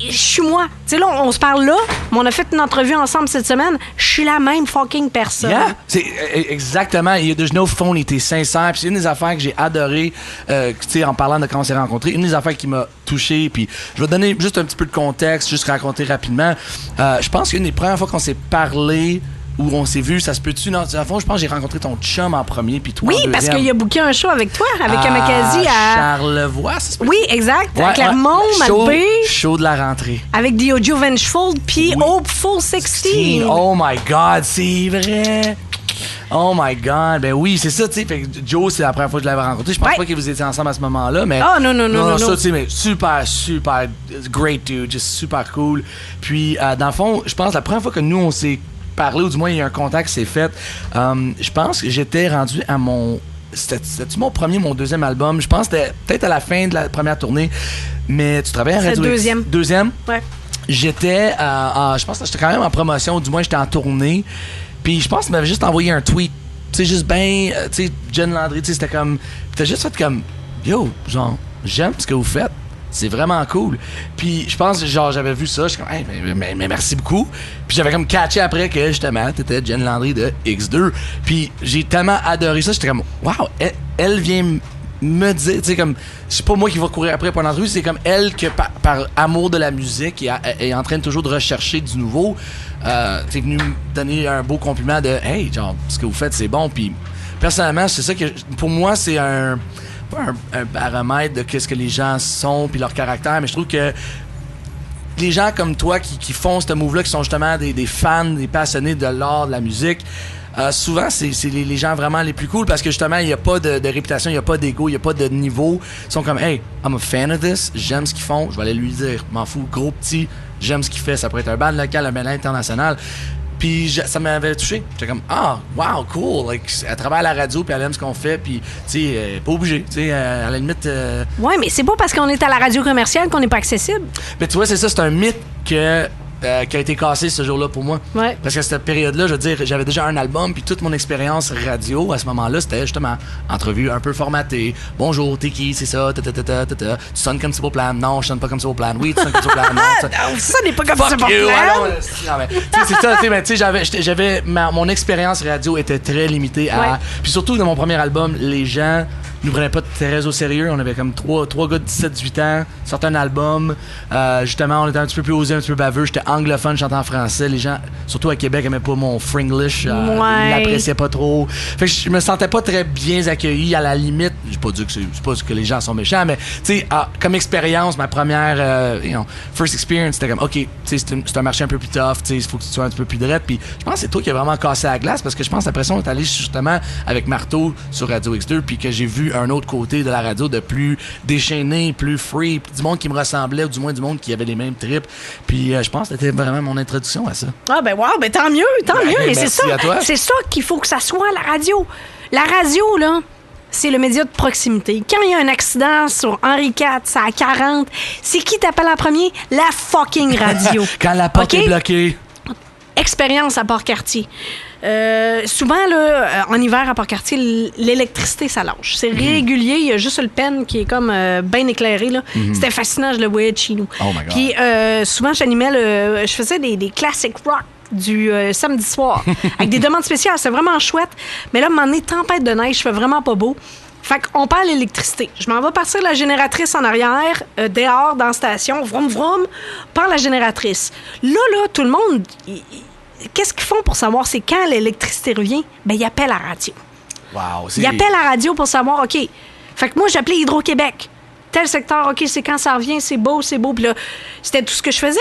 je suis moi. Tu sais, là, on se parle là, mais on a fait une entrevue ensemble cette semaine. Je suis la même fucking personne. Yeah, c'est exactement. There's no phone, il était sincère. Puis c'est une des affaires que j'ai adoré, tu sais, en parlant de quand on s'est rencontrés. Une des affaires qui m'a touché. Puis je vais donner juste un petit peu de contexte, juste raconter rapidement. Je pense qu'une des premières fois qu'on s'est parlé, où on s'est vu, ça se peut-tu? Non, à fond, je pense que j'ai rencontré ton chum en premier, puis toi en deuxième. Oui, parce qu'il a booké un show avec toi, avec Kamakazi à Charlevoix, ça se peut? Oui, exact. À Clermont, Malpé. Show de la rentrée. Avec The Audio Vengeful, puis Hopeful 16. Oh my God, c'est vrai! Oh my God, ben oui, c'est ça, tu sais. Fait que Joe, c'est la première fois que je l'avais rencontré. Je pense pas que vous étiez ensemble à ce moment-là, mais. Oh non. Ça, tu sais, mais super great dude, just super cool. Puis, dans le fond, je pense la première fois que nous, on s'est parlé, ou du moins, il y a un contact qui s'est fait, je pense que j'étais rendu à mon. C'était-tu mon premier, mon deuxième album? Je pense que c'était peut-être à la fin de la première tournée, mais tu travaillais à Radio X. Deuxième. Deuxième? Ouais. J'étais, je pense que j'étais quand même en promotion, ou du moins, j'étais en tournée. Puis je pense qu'il m'avait juste envoyé un tweet. Tu sais, juste ben, tu sais, Jen Landry, tu sais, c'était comme. T'as juste fait comme, yo, genre, j'aime ce que vous faites. C'est vraiment cool. Puis je pense, genre, j'avais vu ça, je suis comme, hey, mais merci beaucoup. Puis j'avais comme catché après que, justement, t'étais Jen Landry de X2. Puis j'ai tellement adoré ça, j'étais comme, wow, elle vient me dire, tu sais, comme, c'est pas moi qui va courir après pour l'entrevue, c'est comme elle que par amour de la musique est en train toujours de rechercher du nouveau. T'es venu me donner un beau compliment de, hey, genre, ce que vous faites, c'est bon. Puis personnellement, c'est ça que, pour moi, c'est un baromètre de qu'est-ce que les gens sont puis leur caractère, mais je trouve que les gens comme toi qui font ce move-là, qui sont justement des fans, des passionnés de l'art, de la musique, souvent c'est les gens vraiment les plus cool parce que justement il n'y a pas de réputation, il n'y a pas d'ego, il n'y a pas de niveau. Ils sont comme, hey, I'm a fan of this, j'aime ce qu'ils font, je vais aller lui dire, m'en fous, gros petit, j'aime ce qu'il fait, ça pourrait être un band local, un band international. Puis ça m'avait touché. J'étais comme, wow, cool. Like, elle travaille à la radio, puis elle aime ce qu'on fait, puis, tu sais, pas obligé. Tu sais, à la limite. Ouais, mais c'est pas parce qu'on est à la radio commerciale qu'on n'est pas accessible. Mais tu vois, c'est ça, c'est un mythe qui a été cassé ce jour-là pour moi. Ouais. Parce que cette période-là, je veux dire, j'avais déjà un album, puis toute mon expérience radio à ce moment-là, c'était justement entrevue un peu formatée. Bonjour, t'es qui, c'est ça, tu sonnes comme Simple Plan. Non, je sonne pas comme Simple Plan. Oui, tu sonnes comme Simple Plan. Non, ça n'est pas comme Fuck Simple you, Plan. Non, mais, c'est ça, tu sais, j'avais mon expérience radio était très limitée à. Ouais. Puis surtout, dans mon premier album, les gens nous prenaient pas très au sérieux. On avait comme trois gars de 17-18 ans, sortaient un album. Justement, on était un petit peu plus osé, un petit peu baveux. J'étais anglophone, je chantais en français. Les gens, surtout à Québec, aimaient pas mon fringlish. Ils l'appréciaient pas trop. Fait que je me sentais pas très bien accueilli. À la limite, j'ai pas dit que c'est pas que les gens sont méchants, mais tu sais, comme expérience, ma première first experience, c'était comme, OK, tu sais, c'est un marché un peu plus tough. Tu sais, il faut que tu sois un petit peu plus direct. Puis je pense que c'est toi qui as vraiment cassé la glace parce que je pense après ça, on est allé justement avec Marteau sur Radio X2 puis que j'ai vu un autre côté de la radio de plus déchaîné, plus free, puis du monde qui me ressemblait ou du moins du monde qui avait les mêmes trips. Puis je pense que c'était vraiment mon introduction à ça. Ah ben wow, ben tant mieux. Mais c'est ça, à toi. c'est ça qu'il faut que ça soit la radio. La radio là, c'est le média de proximité. Quand il y a un accident sur Henri IV, ça à 40, c'est qui t'appelle en premier? La fucking radio. Quand la porte est bloquée. Expérience à Port-Cartier. Souvent, là, en hiver, à Port-Cartier, l'électricité, ça lâche. C'est régulier. Il y a juste le pen qui est comme bien éclairé. Là. C'était fascinant, je le voyais de chez nous. Oh my God. Puis souvent, j'animais, je faisais des classic rock du samedi soir avec des demandes spéciales. C'était vraiment chouette. Mais là, à un moment donné, tempête de neige, je fais vraiment pas beau. Fait qu'on parle l'électricité. Je m'en vais partir la génératrice en arrière, dehors, dans la station, vroom, vroom, par la génératrice. Là, tout le monde... Qu'est-ce qu'ils font pour savoir c'est quand l'électricité revient? Ben, ils appellent la radio. Wow, Ils appellent la radio pour savoir, OK. Fait que moi, j'appelais Hydro-Québec. Tel secteur, OK, c'est quand ça revient, c'est beau. Puis là, c'était tout ce que je faisais.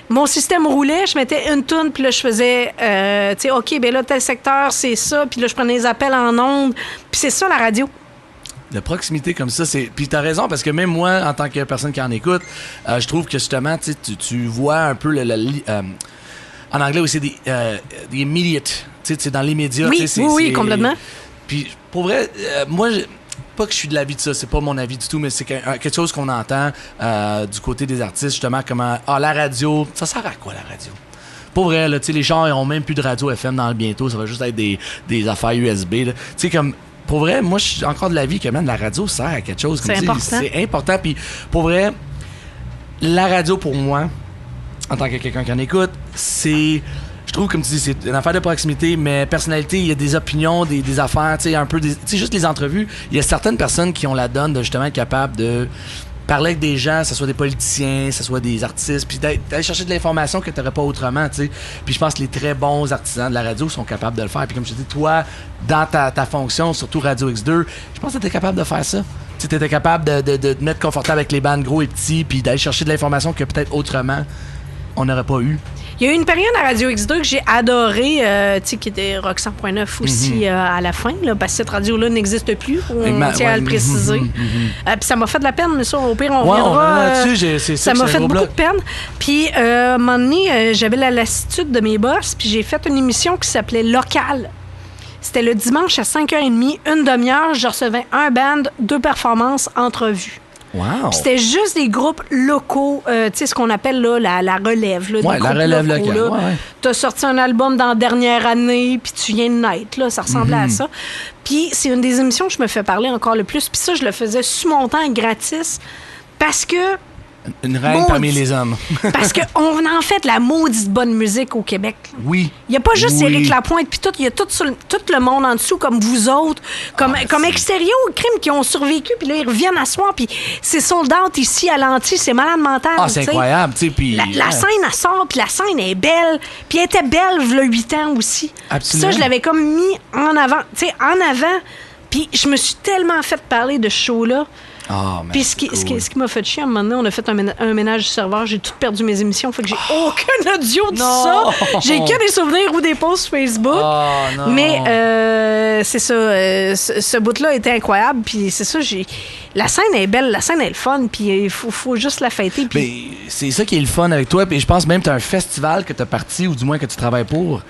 Mon système roulait, je mettais une toune, puis là, je faisais, tu sais, OK, ben là, tel secteur, c'est ça. Puis là, je prenais les appels en ondes. Puis c'est ça, la radio. De proximité comme ça, c'est. Puis t'as raison, parce que même moi, en tant que personne qui en écoute, je trouve que justement, tu vois un peu en anglais aussi, des immediate, tu sais, dans les médias. Oui, complètement. Puis pour vrai, moi, pas que je suis de l'avis de ça, c'est pas mon avis du tout, mais c'est quelque chose qu'on entend du côté des artistes, justement, comment la radio, ça sert à quoi la radio? Pour vrai, là, tu sais, les gens ils ont même plus de radio FM dans le bientôt, ça va juste être des affaires USB. Tu sais, comme pour vrai, moi je suis encore de l'avis que même la radio sert à quelque chose. C'est important. C'est important. Puis pour vrai, la radio pour moi, en tant que quelqu'un qui en écoute, c'est... Je trouve, comme tu dis, c'est une affaire de proximité, mais personnalité, il y a des opinions, des affaires, tu sais, un peu... Tu sais, juste les entrevues, il y a certaines personnes qui ont la donne de justement être capables de parler avec des gens, que ce soit des politiciens, que ce soit des artistes, puis d'aller chercher de l'information que tu n'aurais pas autrement, tu sais. Puis je pense que les très bons artisans de la radio sont capables de le faire. Puis comme je te dis, toi, dans ta fonction, surtout Radio X2, je pense que tu étais capable de faire ça. Tu étais capable de te mettre confortable avec les bandes gros et petits, puis d'aller chercher de l'information que peut-être autrement, on n'aurait pas eu. Il y a eu une période à Radio X2 que j'ai adorée, tu sais, qui était Rock 100.9 aussi à la fin, là, parce que cette radio-là n'existe plus, on tient à le préciser. Puis ça m'a fait de la peine, mais ça, au pire, on reviendra. Ça m'a fait beaucoup de peine. Puis, à un moment donné, j'avais la lassitude de mes boss, puis j'ai fait une émission qui s'appelait Local. C'était le dimanche à 5h30, une demi-heure, je recevais un band, 2 performances, entrevues. Wow. C'était juste des groupes locaux, tu sais, ce qu'on appelle là, la relève. Là, la relève locale. Ouais. Tu as sorti un album dans la dernière année, puis tu viens de naître, là, ça ressemblait à ça. Puis c'est une des émissions que je me fais parler encore le plus. Puis ça, je le faisais sous mon temps gratis parce que... Une reine parmi les hommes. Parce qu'on en fait de la maudite bonne musique au Québec. Oui. Il n'y a pas juste Éric Lapointe, puis il y a tout le monde en dessous, comme vous autres, comme Extérieur au crime qui ont survécu, puis là, ils reviennent à soir, puis c'est sold out ici à l'anti, c'est malade mental. C'est incroyable, tu sais. Puis la scène, elle sort, puis la scène est belle, puis elle était belle, il y a 8 ans aussi. Absolument. Ça, je l'avais comme mis en avant, tu sais, puis je me suis tellement fait parler de ce show-là. Puis ce qui m'a fait chier, à un moment donné, on a fait un ménage du serveur, j'ai tout perdu mes émissions, fait que j'ai aucun audio de ça. J'ai que des souvenirs ou des posts Facebook. Mais c'est ça, ce bout-là était incroyable, puis c'est ça, la scène est belle, la scène est le fun, puis il faut juste la fêter. Puis... c'est ça qui est le fun avec toi, puis je pense même que tu as un festival que tu as parti, ou du moins que tu travailles pour.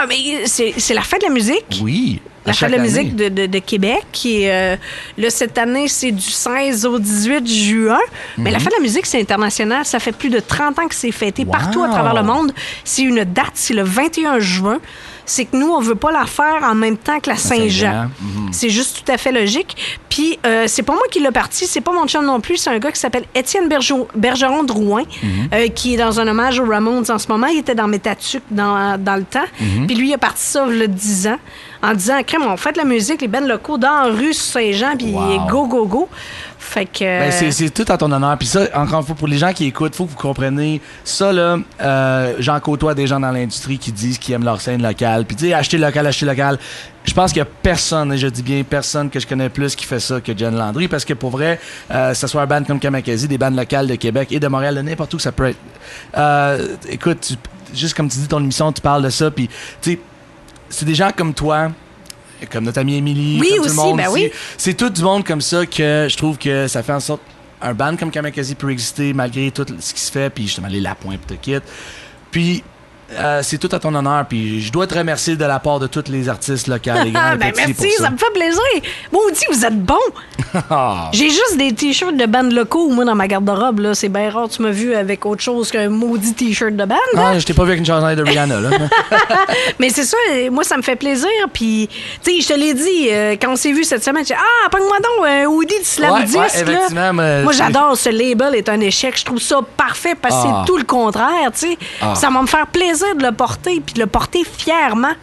Mais c'est la fête de la musique. Oui. La fête de la musique de Québec, qui est, là, cette année, c'est du 16 au 18 juin. Mais la fête de la musique, c'est international. Ça fait plus de 30 ans que c'est fêté partout à travers le monde. C'est une date, c'est le 21 juin. C'est que nous, on veut pas la faire en même temps que la Saint-Jean. C'est juste tout à fait logique. Puis, c'est pas moi qui l'ai parti, c'est pas mon chum non plus. C'est un gars qui s'appelle Étienne Bergeron de Rouen, qui est dans un hommage aux Ramones en ce moment. Il était dans Métatuc dans le temps. Puis lui, il a parti ça il y a 10 ans. En disant, crème, on fait de la musique, les bands locaux dans la rue sur Saint-Jean, puis go, go, go. Fait que... c'est tout à ton honneur. Puis ça, encore une fois, pour les gens qui écoutent, il faut que vous compreniez ça, là. J'en côtoie des gens dans l'industrie qui disent qu'ils aiment leur scène locale. Puis tu sais, acheter local. Je pense qu'il y a personne, et je dis bien personne que je connais plus qui fait ça que Jen Landry. Parce que pour vrai, que ce soit un band comme Kamakazi, des bandes locales de Québec et de Montréal, de n'importe où ça peut être. Écoute, juste comme tu dis, ton émission, tu parles de ça. Puis tu sais, c'est des gens comme toi, comme notre amie Émilie, oui, comme aussi, tout le monde ben ici. oui. C'est tout du monde comme ça que je trouve que ça fait en sorte un band comme Kamakazi peut exister malgré tout ce qui se fait, puis justement les Lapointe te quitte. Puis c'est tout à ton honneur, puis je dois te remercier de la part de tous les artistes locaux, les grands et petits, merci, pour ça. Ça me fait plaisir. Maudit, vous êtes bons. J'ai juste des t-shirts de band locaux, moi, dans ma garde-robe, là. C'est bien rare, tu m'as vu avec autre chose qu'un maudit t-shirt de band. Ah, je t'ai pas vu avec une chanson de Rihanna, là. Mais c'est ça, moi, ça me fait plaisir, puis, tu sais, je te l'ai dit, quand on s'est vu cette semaine, j'ai dit, pogne-moi donc un hoodie de Slam Disc, effectivement, là. Moi, j'adore ce label, est un échec. Je trouve ça parfait, parce que c'est tout le contraire, tu sais. Ça va me faire plaisir de le porter, puis de le porter fièrement.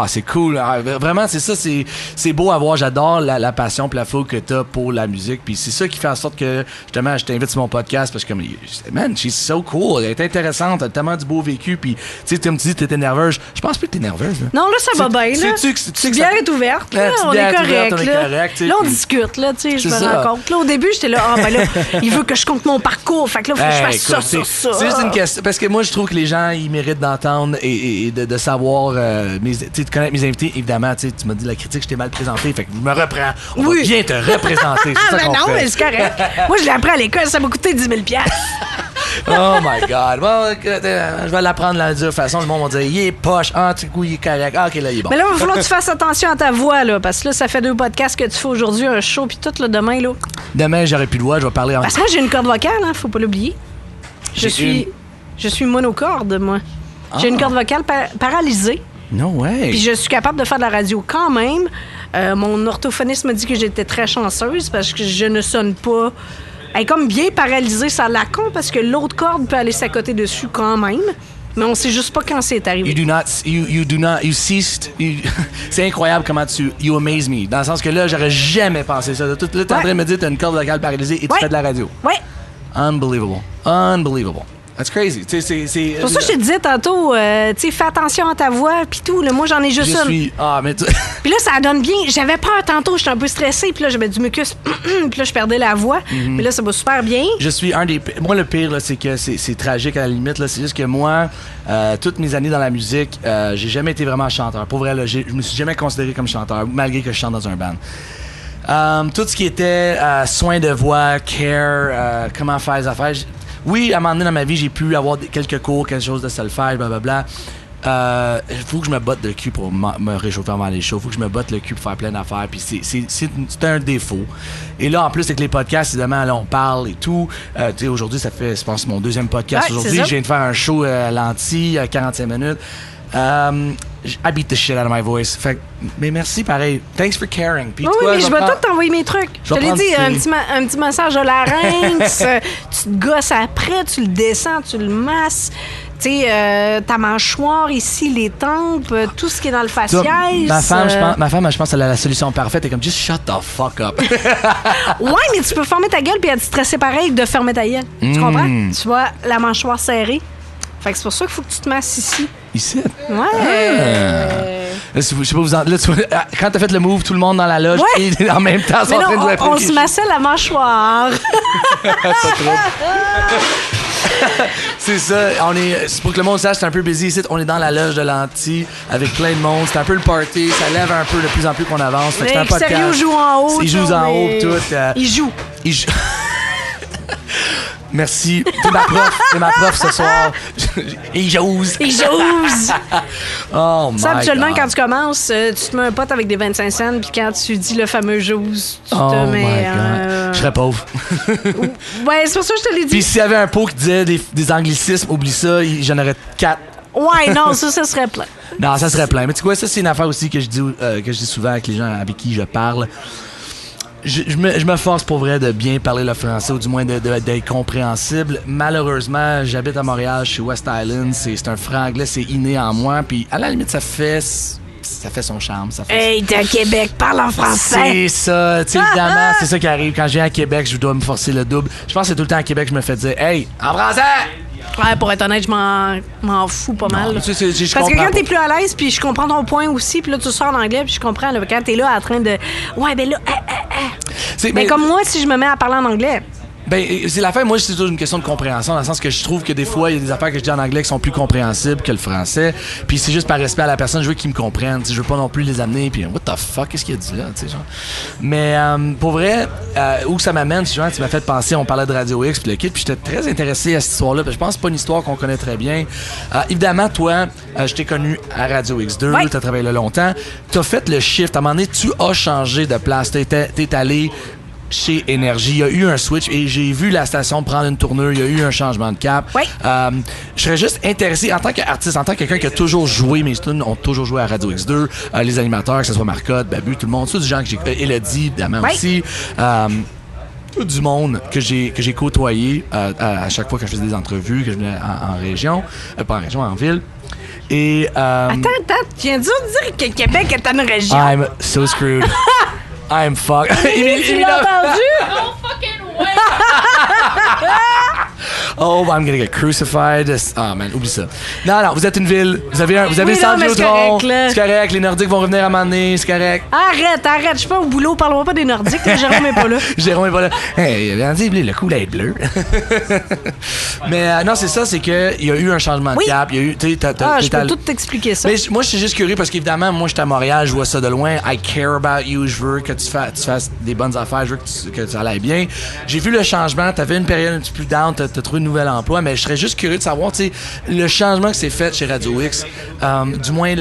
C'est cool. Vraiment, c'est ça, c'est beau à voir. J'adore la passion et la fougue que t'as pour la musique. Puis c'est ça qui fait en sorte que, justement, je t'invite sur mon podcast parce que, man, she's so cool. Elle est intéressante. Elle a tellement du beau vécu. Puis, tu sais, comme tu dis, t'étais nerveuse. Je pense plus que t'es nerveuse. Là. Non, là, ça va bien. Là. Tu bière est ouverte. Là, on est correct. Là, on discute. Là, tu sais, je me rends compte. Là, au début, j'étais là, là, il veut que je compte mon parcours. Fait que là, faut que je fasse ça. C'est juste une question. Parce que moi, je trouve que les gens, ils méritent d'entendre et de savoir de connaître mes invités, évidemment, tu m'as dit la critique, je t'ai mal présenté, fait que je me reprends. On va bien te représenter. C'est ça qu'on non, fait. mais c'est correct. Moi, je l'ai appris à l'école, ça m'a coûté 10 000 $. Oh my God. Bon, je vais l'apprendre de la façon. Le monde va dire, il est poche. Ah, tu coup, il est correct. Ah, OK, là, il est bon. Mais là, il va falloir que tu fasses attention à ta voix, là, parce que là, ça fait 2 podcasts que tu fais aujourd'hui, un show, puis tout, là, demain, là. Demain, j'aurai plus de voix, je vais parler en... Parce que j'ai une corde vocale, hein, faut pas l'oublier. Je suis monocorde, moi. J'ai une corde vocale paralysée. No way. Puis je suis capable de faire de la radio quand même. Mon orthophoniste m'a dit que j'étais très chanceuse parce que je ne sonne pas... Elle est comme bien paralysée, ça la con, parce que l'autre corde peut aller s'accoter dessus quand même. Mais on sait juste pas quand c'est arrivé. You ceased. C'est incroyable comment you amaze me. Dans le sens que là, j'aurais jamais pensé ça. Là, t'es en train de me dire, t'as une corde vocale paralysée et tu fais de la radio. Ouais. Unbelievable. That's crazy. C'est pour ça que je te disais tantôt, fais attention à ta voix, puis tout. Là, moi, j'en ai juste une. Mais puis là, ça donne bien. J'avais peur tantôt, j'étais un peu stressée, puis là, j'avais du mucus, puis là, je perdais la voix. Mais là, ça va super bien. Je suis un des... Moi, le pire, là, c'est que c'est tragique à la limite. Là. C'est juste que moi, toutes mes années dans la musique, j'ai jamais été vraiment chanteur. Pour vrai, là, je me suis jamais considéré comme chanteur, malgré que je chante dans un band. Tout ce qui était soin de voix, care, comment faire les affaires... Oui, à un moment donné dans ma vie, j'ai pu avoir quelques cours, quelque chose de solfège, blablabla. Il faut que je me botte le cul pour me réchauffer avant les shows. Il faut que je me botte le cul pour faire plein d'affaires. Puis c'est un défaut. Et là, en plus, avec les podcasts, évidemment, là, on parle et tout. Aujourd'hui, ça fait, je pense, mon 2e podcast. Aujourd'hui, je viens de faire un show à l'anti, 45 minutes. I beat the shit out of my voice. Fait mais merci, pareil. Thanks for caring. Puis oui, toi, mais je vais tout t'envoyer mes trucs. Je te l'ai dit, un petit massage au larynx. Tu te gosses après, tu le descends, tu le masses. Tu sais, ta mâchoire ici, les tempes, tout ce qui est dans le faciès. Ma femme, je pense qu'elle a la solution parfaite. Elle est comme, just shut the fuck up. Ouais, mais tu peux fermer ta gueule puis elle te stresser pareil de fermer ta gueule. Tu comprends? Tu vois, la mâchoire serrée. Fait que c'est pour ça qu'il faut que tu te masses ici. Ici? Ouais. Je sais pas vous en... Là, quand t'as fait le move, tout le monde dans la loge et en même temps, mais non, on se massait la mâchoire. C'est ça. C'est pour que le monde sache, c'est un peu busy ici. On est dans la loge de l'anti avec plein de monde. C'est un peu le party. Ça lève un peu de plus en plus qu'on avance. Fait que c'est un podcast. Sérieux joue en haut. Il joue en haut tout. Il joue. Merci. T'es ma prof ce soir. Il jose. Oh my God. Habituellement, quand tu commences, tu te mets un pote avec des 25 cents, puis quand tu dis le fameux jose, tu te mets... Je serais pauvre. Ouais, c'est pour ça que je te l'ai dit. Puis s'il y avait un pot qui disait des anglicismes, oublie ça, j'en aurais 4. Ouais, non, ça serait plein. Non, ça serait plein. Mais tu sais quoi, ça, c'est une affaire aussi que je dis souvent avec les gens avec qui je parle. Je me force pour vrai de bien parler le français, ou du moins d'être compréhensible. Malheureusement, j'habite à Montréal, je suis West Island, c'est un franglais, c'est inné en moi, puis à la limite, ça fait son charme. Hey, t'es à Québec, parle en français! C'est ça, tu sais, évidemment, c'est ça qui arrive. Quand je viens à Québec, je dois me forcer le double. Je pense que c'est tout le temps à Québec que je me fais dire « Hey, en français! » Ouais, pour être honnête, je m'en fous pas mal. Parce que quand t'es plus à l'aise, puis je comprends ton point aussi, puis là, tu sors en anglais, puis je comprends, là, quand t'es là en train de... Ouais, ben là... Mais comme moi, si je me mets à parler en anglais... Ben, c'est l'affaire, moi, c'est toujours une question de compréhension, dans le sens que je trouve que des fois, il y a des affaires que je dis en anglais qui sont plus compréhensibles que le français. Puis c'est juste par respect à la personne, je veux qu'ils me comprennent. Je veux pas non plus les amener, puis what the fuck, qu'est-ce qu'il a dit là, tu sais, genre. Mais pour vrai, où ça m'amène, genre, tu m'as fait penser, on parlait de Radio X, puis le kit, puis j'étais très intéressé à cette histoire-là. Je pense que c'est pas une histoire qu'on connaît très bien. Évidemment, toi, je t'ai connu à Radio X2, t'as travaillé là longtemps. T'as fait le shift. À un moment donné, tu as changé de place. T'es allé chez Énergie. Il y a eu un switch et j'ai vu la station prendre une tournure. Il y a eu un changement de cap. Oui. Je serais juste intéressé, en tant qu'artiste, en tant que quelqu'un qui a toujours joué, mes tunes ont toujours joué à Radio X2, les animateurs, que ce soit Marcotte, Babu, tout le monde, c'est du gens que j'ai... Elodie, évidemment, aussi. Du monde que j'ai côtoyé à chaque fois que je faisais des entrevues, que je venais en région, pas en région, en ville. Et... Attends, tu viens de dire que Québec est une région. I'm so screwed. I'm fucked. Tu l'as entendu? No fucking way! Oh, I'm gonna get crucified. Ah, man, oublie ça. Non, vous êtes une ville. Vous avez oui, Centre Vidéotron. C'est correct. Les Nordiques vont revenir à un moment donné. C'est correct. Arrête. Je suis pas au boulot. Parle-moi pas des Nordiques. Jérôme est pas là. Jérôme est pas là. Hey, il a dit le coup d'être bleu. Mais non, c'est ça. C'est qu'il y a eu un changement de cap. Il y a eu. Je peux tout t'expliquer ça. Mais moi, je suis juste curieux parce qu'évidemment, moi, je suis à Montréal. Je vois ça de loin. I care about you. Je veux que tu fasses des bonnes affaires. Je veux que ça aille bien. J'ai vu le changement. T'avais une période un petit peu plus down. T'as trouvé une nouvel emploi, mais je serais juste curieux de savoir, tu sais, le changement que c'est fait chez Radio X, du moins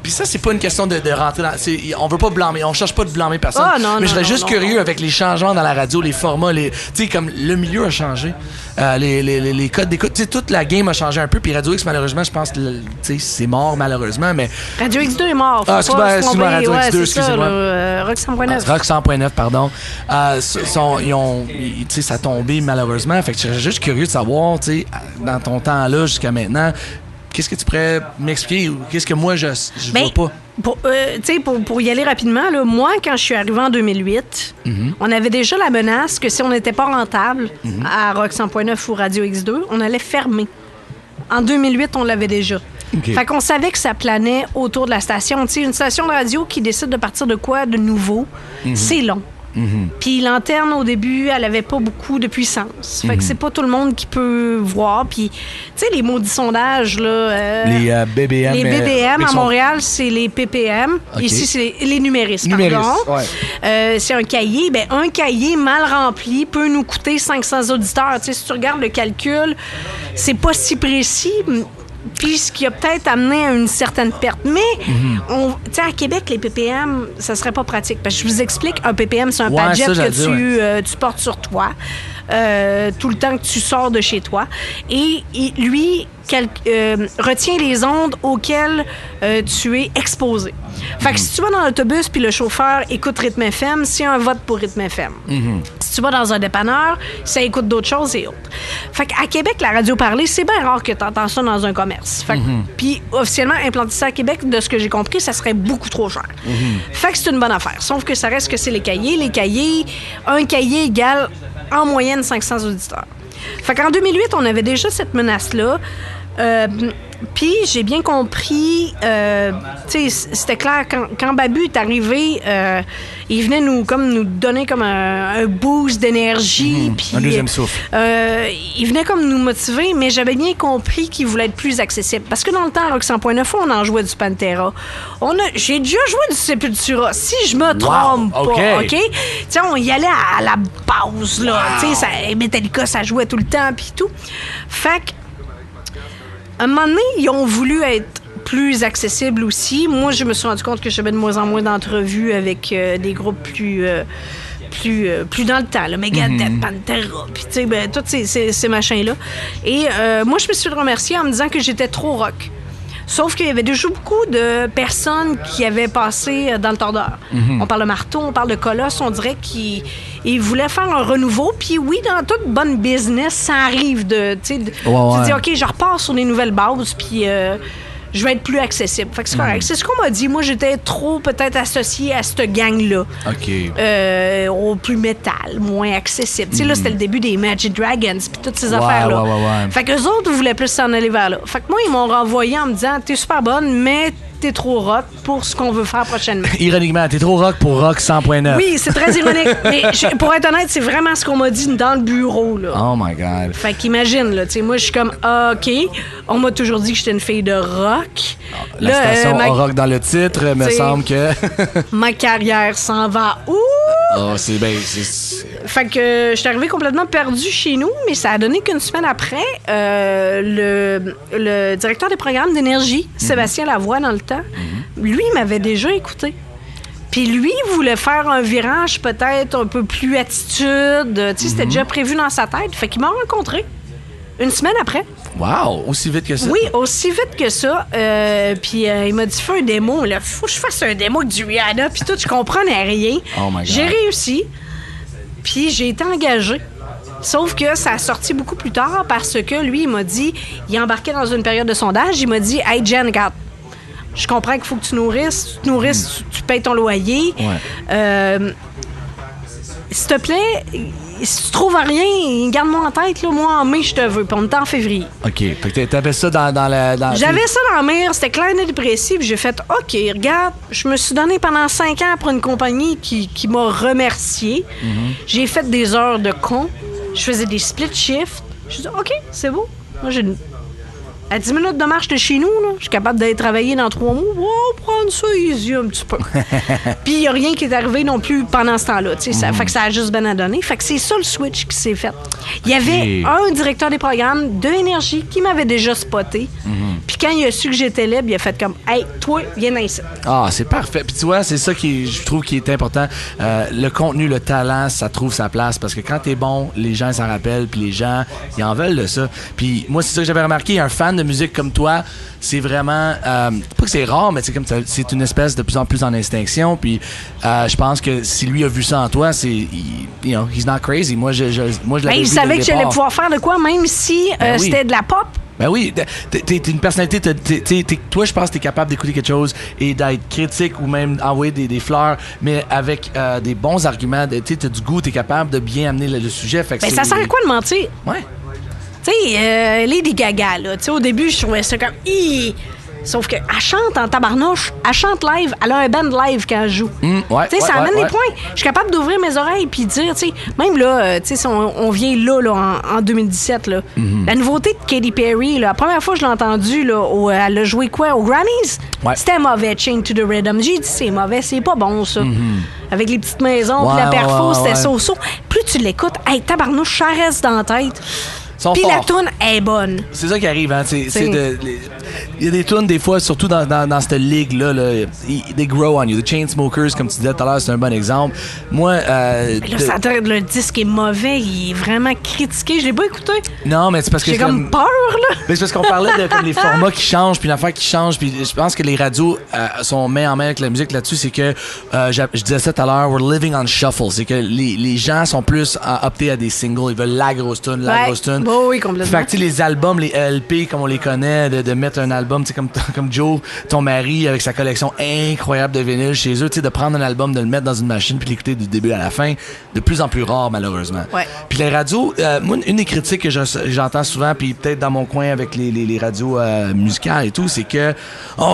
puis ça, c'est pas une question de rentrer dans... On veut pas blâmer, on cherche pas de blâmer personne. Oh, non, mais je serais juste curieux non. avec les changements dans la radio, les formats, tu sais, comme le milieu a changé, les codes d'écoute, tu sais, toute la game a changé un peu, puis Radio X, malheureusement, je pense que, tu sais, c'est mort, malheureusement, mais... Radio X2 est mort. Excuse-moi, Radio X2, excusez-moi. Rock 100.9. Rock 100.9, pardon. Tu sais, ça a tombé, malheureusement, fait que je serais juste curieux de savoir, tu sais, dans ton temps-là, jusqu'à maintenant... Qu'est-ce que tu pourrais m'expliquer ou qu'est-ce que moi, je vois pas? Pour y aller rapidement, là, moi, quand je suis arrivée en 2008, on avait déjà la menace que si on n'était pas rentable à Rock 100.9 ou Radio X2, on allait fermer. En 2008, on l'avait déjà. Okay. Fait qu'on savait que ça planait autour de la station. Tu sais, une station de radio qui décide de partir de quoi de nouveau, c'est long. Puis l'antenne, au début, elle avait pas beaucoup de puissance. Fait que c'est pas tout le monde qui peut voir. Puis, tu sais, les maudits sondages, là... les BBM. Les BBM, à Montréal, c'est les PPM. Okay. Ici, c'est les numéristes, pardon. Ouais. C'est un cahier. Ben, un cahier mal rempli peut nous coûter 500 auditeurs. Tu sais, si tu regardes le calcul, c'est pas si précis... Puis ce qui a peut-être amené à une certaine perte. Mais, tu sais, à Québec, les PPM, ça serait pas pratique. Parce que je vous explique, un PPM, c'est un padjet que tu portes sur toi tout le temps que tu sors de chez toi. Et lui retient les ondes auxquelles tu es exposé. Fait que si tu vas dans l'autobus puis le chauffeur écoute Rythme FM, c'est un vote pour Rythme FM. Si tu vas dans un dépanneur, ça écoute d'autres choses et autres. Fait qu'à Québec, la radio parlée, c'est bien rare que tu entends ça dans un commerce. Fait que, puis officiellement, implanter ça à Québec, de ce que j'ai compris, ça serait beaucoup trop cher. Fait que c'est une bonne affaire. Sauf que ça reste que c'est les cahiers. Les cahiers, un cahier égale en moyenne 500 auditeurs. Fait qu'en 2008, on avait déjà cette menace-là. Puis j'ai bien compris, tu sais, c'était clair, quand Babu est arrivé, il venait nous donner comme un boost d'énergie. Un deuxième souffle. Il venait comme nous motiver, mais j'avais bien compris qu'il voulait être plus accessible. Parce que dans le temps, à Rock 100.9, on en jouait du Pantera. J'ai déjà joué du Sepultura, si je me trompe pas, OK? Tu sais, on y allait à la base, là. Tu sais, Metallica, ça jouait tout le temps, puis tout. Fait que, à un moment donné, ils ont voulu être plus accessibles aussi. Moi, je me suis rendu compte que j'avais de moins en moins d'entrevues avec des groupes plus dans le temps, là, Megadeth, Pantera, puis tu sais, ben, tous ces machins-là. Et moi, je me suis remerciée en me disant que j'étais trop rock. Sauf qu'il y avait déjà beaucoup de personnes qui avaient passé dans le tordeur. On parle de Marteau, on parle de Colosse, on dirait qu'ils voulaient faire un renouveau. Puis oui, dans toute bonne business, ça arrive de... Tu dis, OK, je repars sur des nouvelles bases, puis je vais être plus accessible. Fait que c'est correct. C'est ce qu'on m'a dit. Moi, j'étais trop peut-être associée à cette gang-là. OK. Au plus métal, moins accessible. Tu sais, là, c'était le début des Magic Dragons puis toutes ces affaires-là. Fait qu'eux autres voulaient plus s'en aller vers là. Fait que moi, ils m'ont renvoyé en me disant « T'es super bonne, mais t'es trop rock pour ce qu'on veut faire prochainement. » Ironiquement, t'es trop rock pour Rock 100.9. Oui, c'est très ironique. Mais pour être honnête, c'est vraiment ce qu'on m'a dit dans le bureau, là. Oh my God. Fait qu'imagine, là, tu sais, moi, je suis comme OK. On m'a toujours dit que j'étais une fille de rock. La station rock dans le titre, me semble que... ma carrière s'en va où? Oh, c'est bien... Fait que je suis arrivée complètement perdue chez nous, mais ça a donné qu'une semaine après, le directeur des programmes d'énergie, Sébastien Lavoie, dans le temps, lui, m'avait déjà écouté. Puis lui, il voulait faire un virage peut-être un peu plus attitude. Tu sais, c'était déjà prévu dans sa tête. Fait qu'il m'a rencontré une semaine après. Wow! Aussi vite que ça? Oui, aussi vite que ça. Puis il m'a dit, fais un démo. Il faut que je fasse un démo avec du Rihanna. Puis tout, je comprenais rien. Oh my God. J'ai réussi. Puis j'ai été engagée. Sauf que ça a sorti beaucoup plus tard parce que lui, il m'a dit, il embarquait dans une période de sondage, il m'a dit, « Hey, Jen, regarde, je comprends qu'il faut que tu nourrisses. Tu nourrisses, tu payes ton loyer. S'il te plaît, si tu trouves rien, garde-moi en tête, là, moi, en mai, je te veux. Puis on était en février. » OK. Fait que t'avais ça dans la... J'avais ça dans la mire, c'était clair et précis. Puis j'ai fait, OK, regarde, je me suis donné pendant 5 ans pour une compagnie qui m'a remercié. J'ai fait des heures de con. Je faisais des split shifts. Je dis, OK, c'est beau. Moi, À 10 minutes de marche de chez nous, là, je suis capable d'aller travailler dans 3 mois. Oh, prendre ça easy un petit peu. Puis il n'y a rien qui est arrivé non plus pendant ce temps-là. Ça fait que ça a juste bien à donner. Fait que c'est ça le switch qui s'est fait. Il y avait un directeur des programmes de Énergie qui m'avait déjà spoté. Puis quand il a su que j'étais libre, il a fait comme « Hey, toi, viens ici. » Ah, c'est parfait. Puis tu vois, c'est ça je trouve qui est important. Le contenu, le talent, ça trouve sa place. Parce que quand t'es bon, les gens s'en rappellent. Puis les gens, ils en veulent de ça. Puis moi, c'est ça que j'avais remarqué. Un fan de musique comme toi, c'est vraiment... pas que c'est rare, mais c'est une espèce de plus en plus en extinction. Puis je pense que si lui a vu ça en toi, he's not crazy. Moi, je l'avais vu il savait que j'allais pouvoir faire de quoi, même si c'était de la pop. Ben oui, t'es une personnalité, toi je pense que t'es capable d'écouter quelque chose et d'être critique ou même envoyer des fleurs, mais avec des bons arguments, t'as du goût, t'es capable de bien amener le sujet. Fait que ça sert à quoi de mentir? Ouais. Tu sais, Lady Gaga, là, au début, je trouvais ça comme... Sauf qu'elle chante en tabarnouche, elle chante live, elle a un band live quand elle joue. Ça amène des points. Je suis capable d'ouvrir mes oreilles puis dire, même là, si on vient là en 2017, là, la nouveauté de Katy Perry, là, la première fois que je l'ai entendue, là, elle a joué quoi, aux Grammys? C'était mauvais, Chain to the Rhythm. J'ai dit, c'est mauvais, c'est pas bon, ça. Avec les petites maisons, puis la perfo, c'était so-so. Plus tu l'écoutes, hey, tabarnouche, ça reste dans la tête. Puis la toune est bonne. C'est ça qui arrive, hein. Il y a des tunes, des fois, surtout dans cette ligue-là, they grow on you. The Chainsmokers, comme tu disais tout à l'heure, c'est un bon exemple. Moi, le disque est mauvais, il est vraiment critiqué. Je l'ai pas écouté. Non, mais c'est parce que... J'ai comme peur, là. Mais c'est parce qu'on parlait de comme les formats qui changent, puis une affaire qui change, puis je pense que les radios sont main en main avec la musique là-dessus. C'est que, je disais ça tout à l'heure, we're living on shuffle. C'est que les gens sont plus optés à des singles. Ils veulent la grosse tune, la grosse tune. Oui, complètement. Fait que les albums, les LP, comme on les connaît, de mettre un album, comme Joe, ton mari, avec sa collection incroyable de vinyles chez eux, de prendre un album, de le mettre dans une machine puis l'écouter du début à la fin, de plus en plus rare, malheureusement. Ouais. Puis les radios, moi, une des critiques que j'entends souvent, puis peut-être dans mon coin avec les radios musicales et tout, c'est que,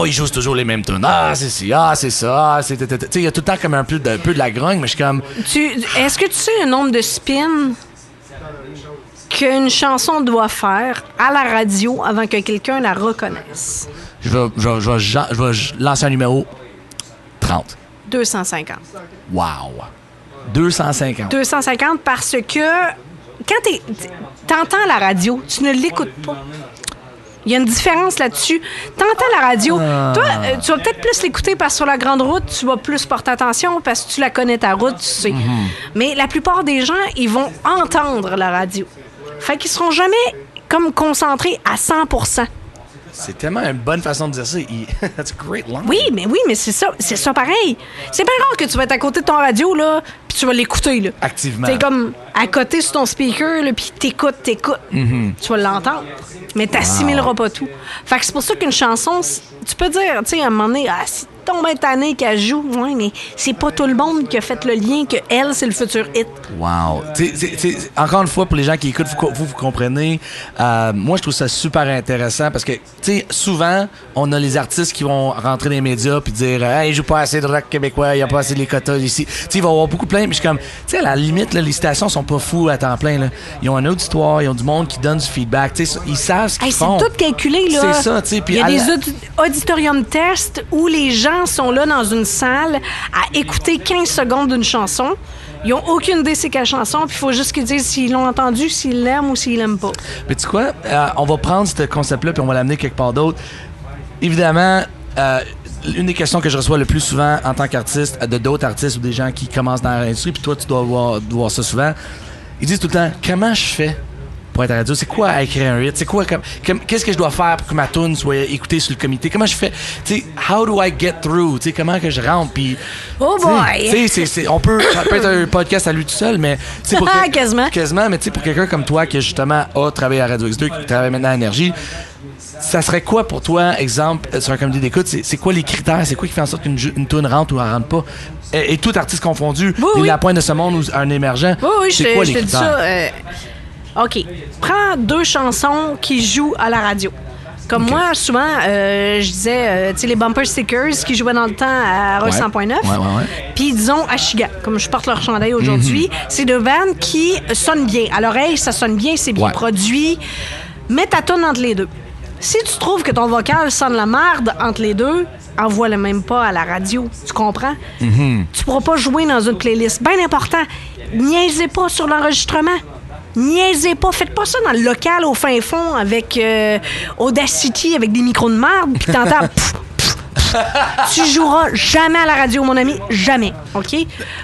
ils jouent toujours les mêmes tunes. Ah, c'est ci, c'est ça, c'est... Tu sais, il y a tout le temps comme un peu de la grogne, mais je suis comme... Est-ce que tu sais le nombre de spins qu'une chanson doit faire à la radio avant que quelqu'un la reconnaisse? Je vais lancer un numéro 30. 250. Wow. 250. 250 parce que quand t'entends la radio, tu ne l'écoutes pas. Il y a une différence là-dessus. T'entends la radio. Toi, tu vas peut-être plus l'écouter parce que sur la grande route, tu vas plus porter attention parce que tu la connais, ta route, tu sais. Mais la plupart des gens, ils vont entendre la radio. Fait qu'ils seront jamais comme concentrés à 100%. C'est tellement une bonne façon de dire ça. That's a great line. Oui, mais c'est ça pareil. C'est pas rare que tu vas être à côté de ton radio, là, puis tu vas l'écouter, là. Activement. C'est comme à côté sur ton speaker, là, puis t'écoutes. Tu vas l'entendre. Mais t'assimileras pas tout. Fait que c'est pour ça qu'une chanson, tu peux dire, tu sais, à un moment donné, c'est tombé tanné qu'elle joue, ouais, mais c'est pas tout le monde qui a fait le lien que elle, c'est le futur hit. Wow. Encore une fois, pour les gens qui écoutent, vous comprenez, moi, je trouve ça super intéressant parce que, tu sais, souvent, on a les artistes qui vont rentrer dans les médias puis dire, hey, il joue pas assez de rock québécois, il y a pas assez de les quotas ici. Tu sais, il va y avoir beaucoup plein, mais je suis comme, tu sais, à la limite, là, les stations sont pas fous à temps plein, là. Ils ont un auditoire, ils ont du monde qui donne du feedback, tu sais, ils savent ce qu'ils font. C'est tout calculé, là. C'est ça, tu sais. Il y a des auditorium tests où les gens sont là dans une salle à écouter 15 secondes d'une chanson. Ils n'ont aucune idée c'est quelle chanson, puis il faut juste qu'ils disent s'ils l'ont entendu, s'ils l'aiment ou s'ils l'aiment pas. Mais tu sais quoi? On va prendre ce concept-là puis on va l'amener quelque part d'autre. Évidemment, une des questions que je reçois le plus souvent en tant qu'artiste de d'autres artistes ou des gens qui commencent dans l'industrie, puis toi, tu dois voir ça souvent, ils disent tout le temps, comment je fais pour être à la radio? C'est quoi écrire un hit? C'est quoi qu'est-ce que je dois faire pour que ma tune soit écoutée sur le comité? Comment je fais? Tu sais, how do I get through? Tu sais, comment que je rentre? Puis, oh boy! Tu sais, ça peut être un podcast à lui tout seul, mais pour quasiment, mais tu sais, pour quelqu'un comme toi qui justement a travaillé à Radio X2, qui travaille maintenant à Énergie, ça serait quoi pour toi, exemple, sur un comité d'écoute? C'est quoi les critères? C'est quoi qui fait en sorte qu'une tune rentre ou elle rentre pas? Et tout artiste confondu, la pointe de ce monde ou un émergent, c'est quoi les critères? Je te dis ça. OK. Prends 2 chansons qui jouent à la radio. Comme moi, souvent, je disais, tu sais, les bumper stickers qui jouaient dans le temps à Rock 100.9. Puis, disons, à Chiga, comme je porte leur chandail aujourd'hui. C'est 2 bandes qui sonnent bien. À l'oreille, ça sonne bien, c'est bien produit. Mets ta tonne entre les deux. Si tu trouves que ton vocal sonne la merde entre les deux, envoie-le même pas à la radio. Tu comprends? Tu pourras pas jouer dans une playlist. Bien important, niaisez pas sur l'enregistrement. Niaisez pas. Faites pas ça dans le local au fin fond avec Audacity, avec des micros de merde, puis t'entends... Tu joueras jamais à la radio, mon ami. Jamais. OK?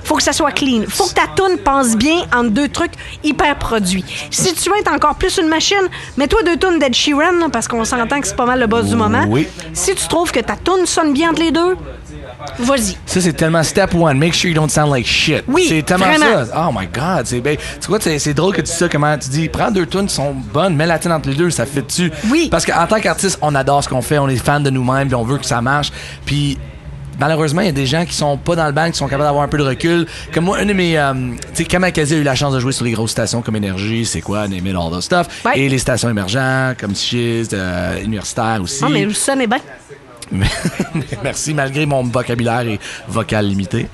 Faut que ça soit clean. Faut que ta toune passe bien entre deux trucs hyper produits. Si tu veux être encore plus une machine, mets-toi 2 tounes d'Ed Sheeran, là, parce qu'on s'entend que c'est pas mal le boss du moment. Oui. Si tu trouves que ta toune sonne bien entre les deux, vas-y. Ça, c'est tellement step one. Make sure you don't sound like shit. Oui, c'est tellement vraiment. ça. Oh my God. Tu vois, c'est drôle que tu dis ça. Comment tu dis, prends 2 tunes qui sont bonnes, mets la tune entre les deux, ça fait dessus. Oui. Parce qu'en tant qu'artiste, on adore ce qu'on fait, on est fan de nous-mêmes, puis on veut que ça marche. Puis malheureusement, il y a des gens qui sont pas dans le band, qui sont capables d'avoir un peu de recul. Comme moi, un de mes... tu sais, Kamakazi a eu la chance de jouer sur les grosses stations comme Énergie, c'est quoi, Name It, all that stuff. Ouais. Et les stations émergentes, comme Shiz, universitaires aussi. Ah, mais ça n'est bien. Merci, malgré mon vocabulaire et vocal limité.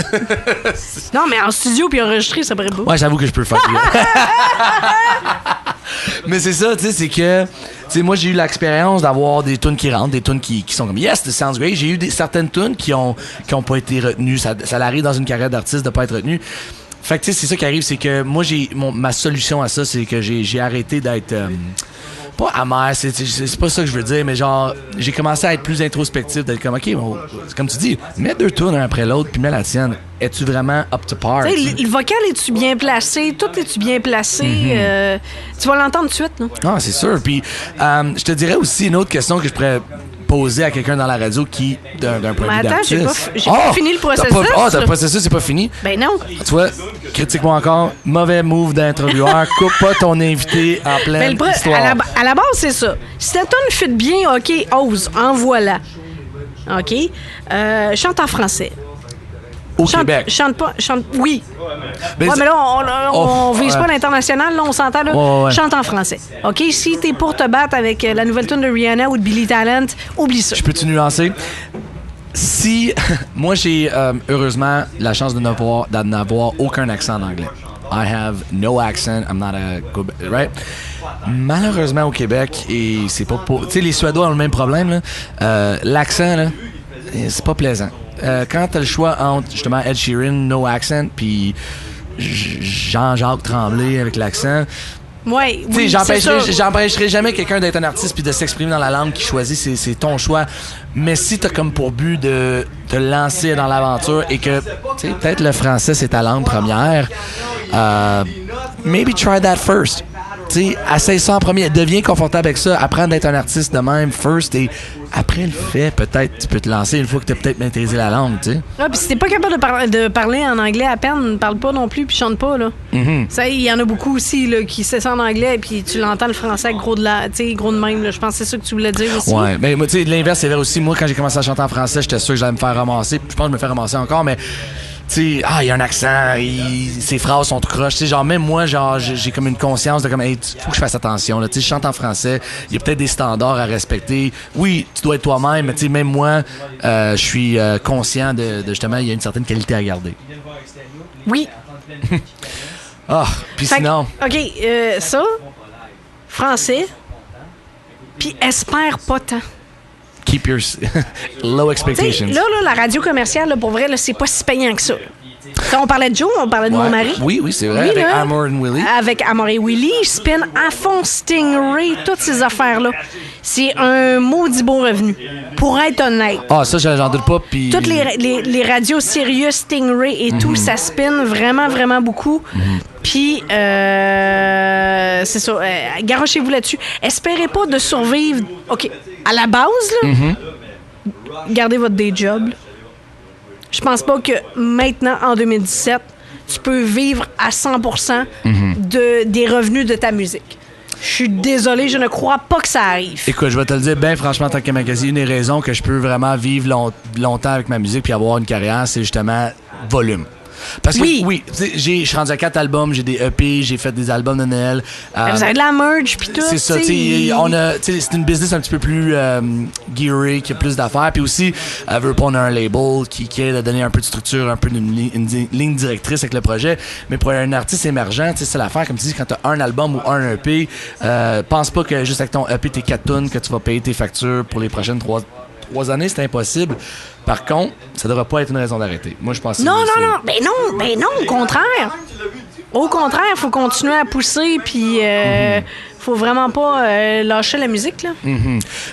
Non, mais en studio puis enregistré, ça paraît beau. Ouais, j'avoue que je peux le faire. Mais c'est ça, tu sais, c'est que... Tu sais, moi, j'ai eu l'expérience d'avoir des tunes qui rentrent, des tunes qui sont comme « Yes, this sounds great ». J'ai eu certaines tunes qui ont pas été retenues. Ça arrive dans une carrière d'artiste de pas être retenu. Fait que, tu sais, c'est ça qui arrive, c'est que moi, ma solution à ça, c'est que j'ai arrêté d'être... pas amer, c'est pas ça que je veux dire, mais genre, j'ai commencé à être plus introspectif, d'être comme, OK, bon, comme tu dis, mets 2 tunes un après l'autre, puis mets la tienne. Es-tu vraiment up to par? Le vocal, es-tu bien placé? Tout est-tu bien placé? Tu vas l'entendre tout de suite, là. Ah, c'est sûr. Puis, je te dirais aussi une autre question que je pourrais poser à quelqu'un dans la radio qui, d'un point de vue d'artiste... Mais attends, j'ai pas fini le processus. Le processus, c'est pas fini? Ben non. Tu vois, critique-moi encore. Mauvais move d'intervieweur. Coupe pas ton invité en pleine histoire. À la base, c'est ça. Si ta tune fit bien, OK, ose, envoie-la. OK? Chante en français. Au Québec. Oui. Mais mais là, on vise pas l'international, là, on s'entend, là. Ouais. Chante en français. OK? Si t'es pour te battre avec la nouvelle tune de Rihanna ou de Billy Talent, oublie ça. Je peux-tu nuancer? Si... Moi, j'ai heureusement la chance de n'avoir aucun accent en anglais. I have no accent. I'm not a good... Right? Malheureusement, au Québec, et c'est pas pour... Tu sais, les Suédois ont le même problème, là. L'accent, là, c'est pas plaisant. Quand t'as le choix entre, justement, Ed Sheeran, no accent, puis Jean-Jacques Tremblay avec l'accent... Oui, j'empêcherai jamais quelqu'un d'être un artiste puis de s'exprimer dans la langue qu'il choisit, c'est ton choix. Mais si t'as comme pour but de te lancer dans l'aventure et que, tu sais, peut-être le français c'est ta langue première, maybe try that first. Tu sais, essaye ça en premier, deviens confortable avec ça, apprends d'être un artiste de même first et après le fait, peut-être tu peux te lancer une fois que tu as peut-être maîtrisé la langue, tu sais. Ah, puis si t'es pas capable de parler en anglais à peine, parle pas non plus puis chante pas, là. Ça, il y en a beaucoup aussi, là, qui se sentent en anglais puis tu l'entends le français avec gros de même, là. Je pense que c'est ça que tu voulais dire aussi. Ouais, mais tu sais, l'inverse, c'est vrai aussi. Moi, quand j'ai commencé à chanter en français, j'étais sûr que j'allais me faire ramasser. Je pense que je me fais ramasser encore, mais... Tu sais, il y a un accent, ses phrases sont tout croches. Tu sais, genre, même moi, genre, j'ai comme une conscience de comme, hey, faut que je fasse attention, là. Tu sais, je chante en français, il y a peut-être des standards à respecter. Oui, tu dois être toi-même, mais tu sais, même moi, je suis conscient de justement, il y a une certaine qualité à garder. Oui. Puis sinon... OK, ça, français, puis espère pas tant. Keep your low expectations. Là, la radio commerciale, là, pour vrai, là, c'est pas si payant que ça. Quand on parlait de Joe, on parlait de mon mari. Oui, c'est vrai. Avec Amor and Willie. Avec Amor et Willie, je spin à fond Stingray, toutes ces affaires-là. C'est un maudit beau revenu. Pour être honnête. Ah, ça, j'en doute pas. Puis... Toutes les radios Sirius, Stingray et tout, ça spin vraiment, vraiment beaucoup. Puis, c'est ça. Garochez-vous là-dessus. Espérez pas de survivre. OK. À la base, là, gardez votre day job. Je pense pas que maintenant, en 2017, tu peux vivre à 100% des revenus de ta musique. Je suis désolé, je ne crois pas que ça arrive. Écoute, je vais te le dire, bien franchement, en tant que magazine, une des raisons que je peux vraiment vivre longtemps avec ma musique puis avoir une carrière, c'est justement volume. Parce que Oui. je suis rendu à 4 albums, j'ai des EP, j'ai fait des albums de Noël. Vous avez de la merch puis tout. C'est ça, c'est une business un petit peu plus gearée, qui a plus d'affaires. Puis aussi, veut pas, on a un label qui aide à donner un peu de structure, un peu une ligne directrice avec le projet. Mais pour un artiste émergent, c'est l'affaire, comme tu dis, quand t'as un album ou un EP, pense pas que juste avec ton EP, tes 4 tunes, que tu vas payer tes factures pour les prochaines 3 années, c'est impossible. Par contre, ça devrait pas être une raison d'arrêter. Moi, je pense que Non, au contraire. Au contraire, il faut continuer à pousser, puis faut vraiment pas lâcher la musique, là.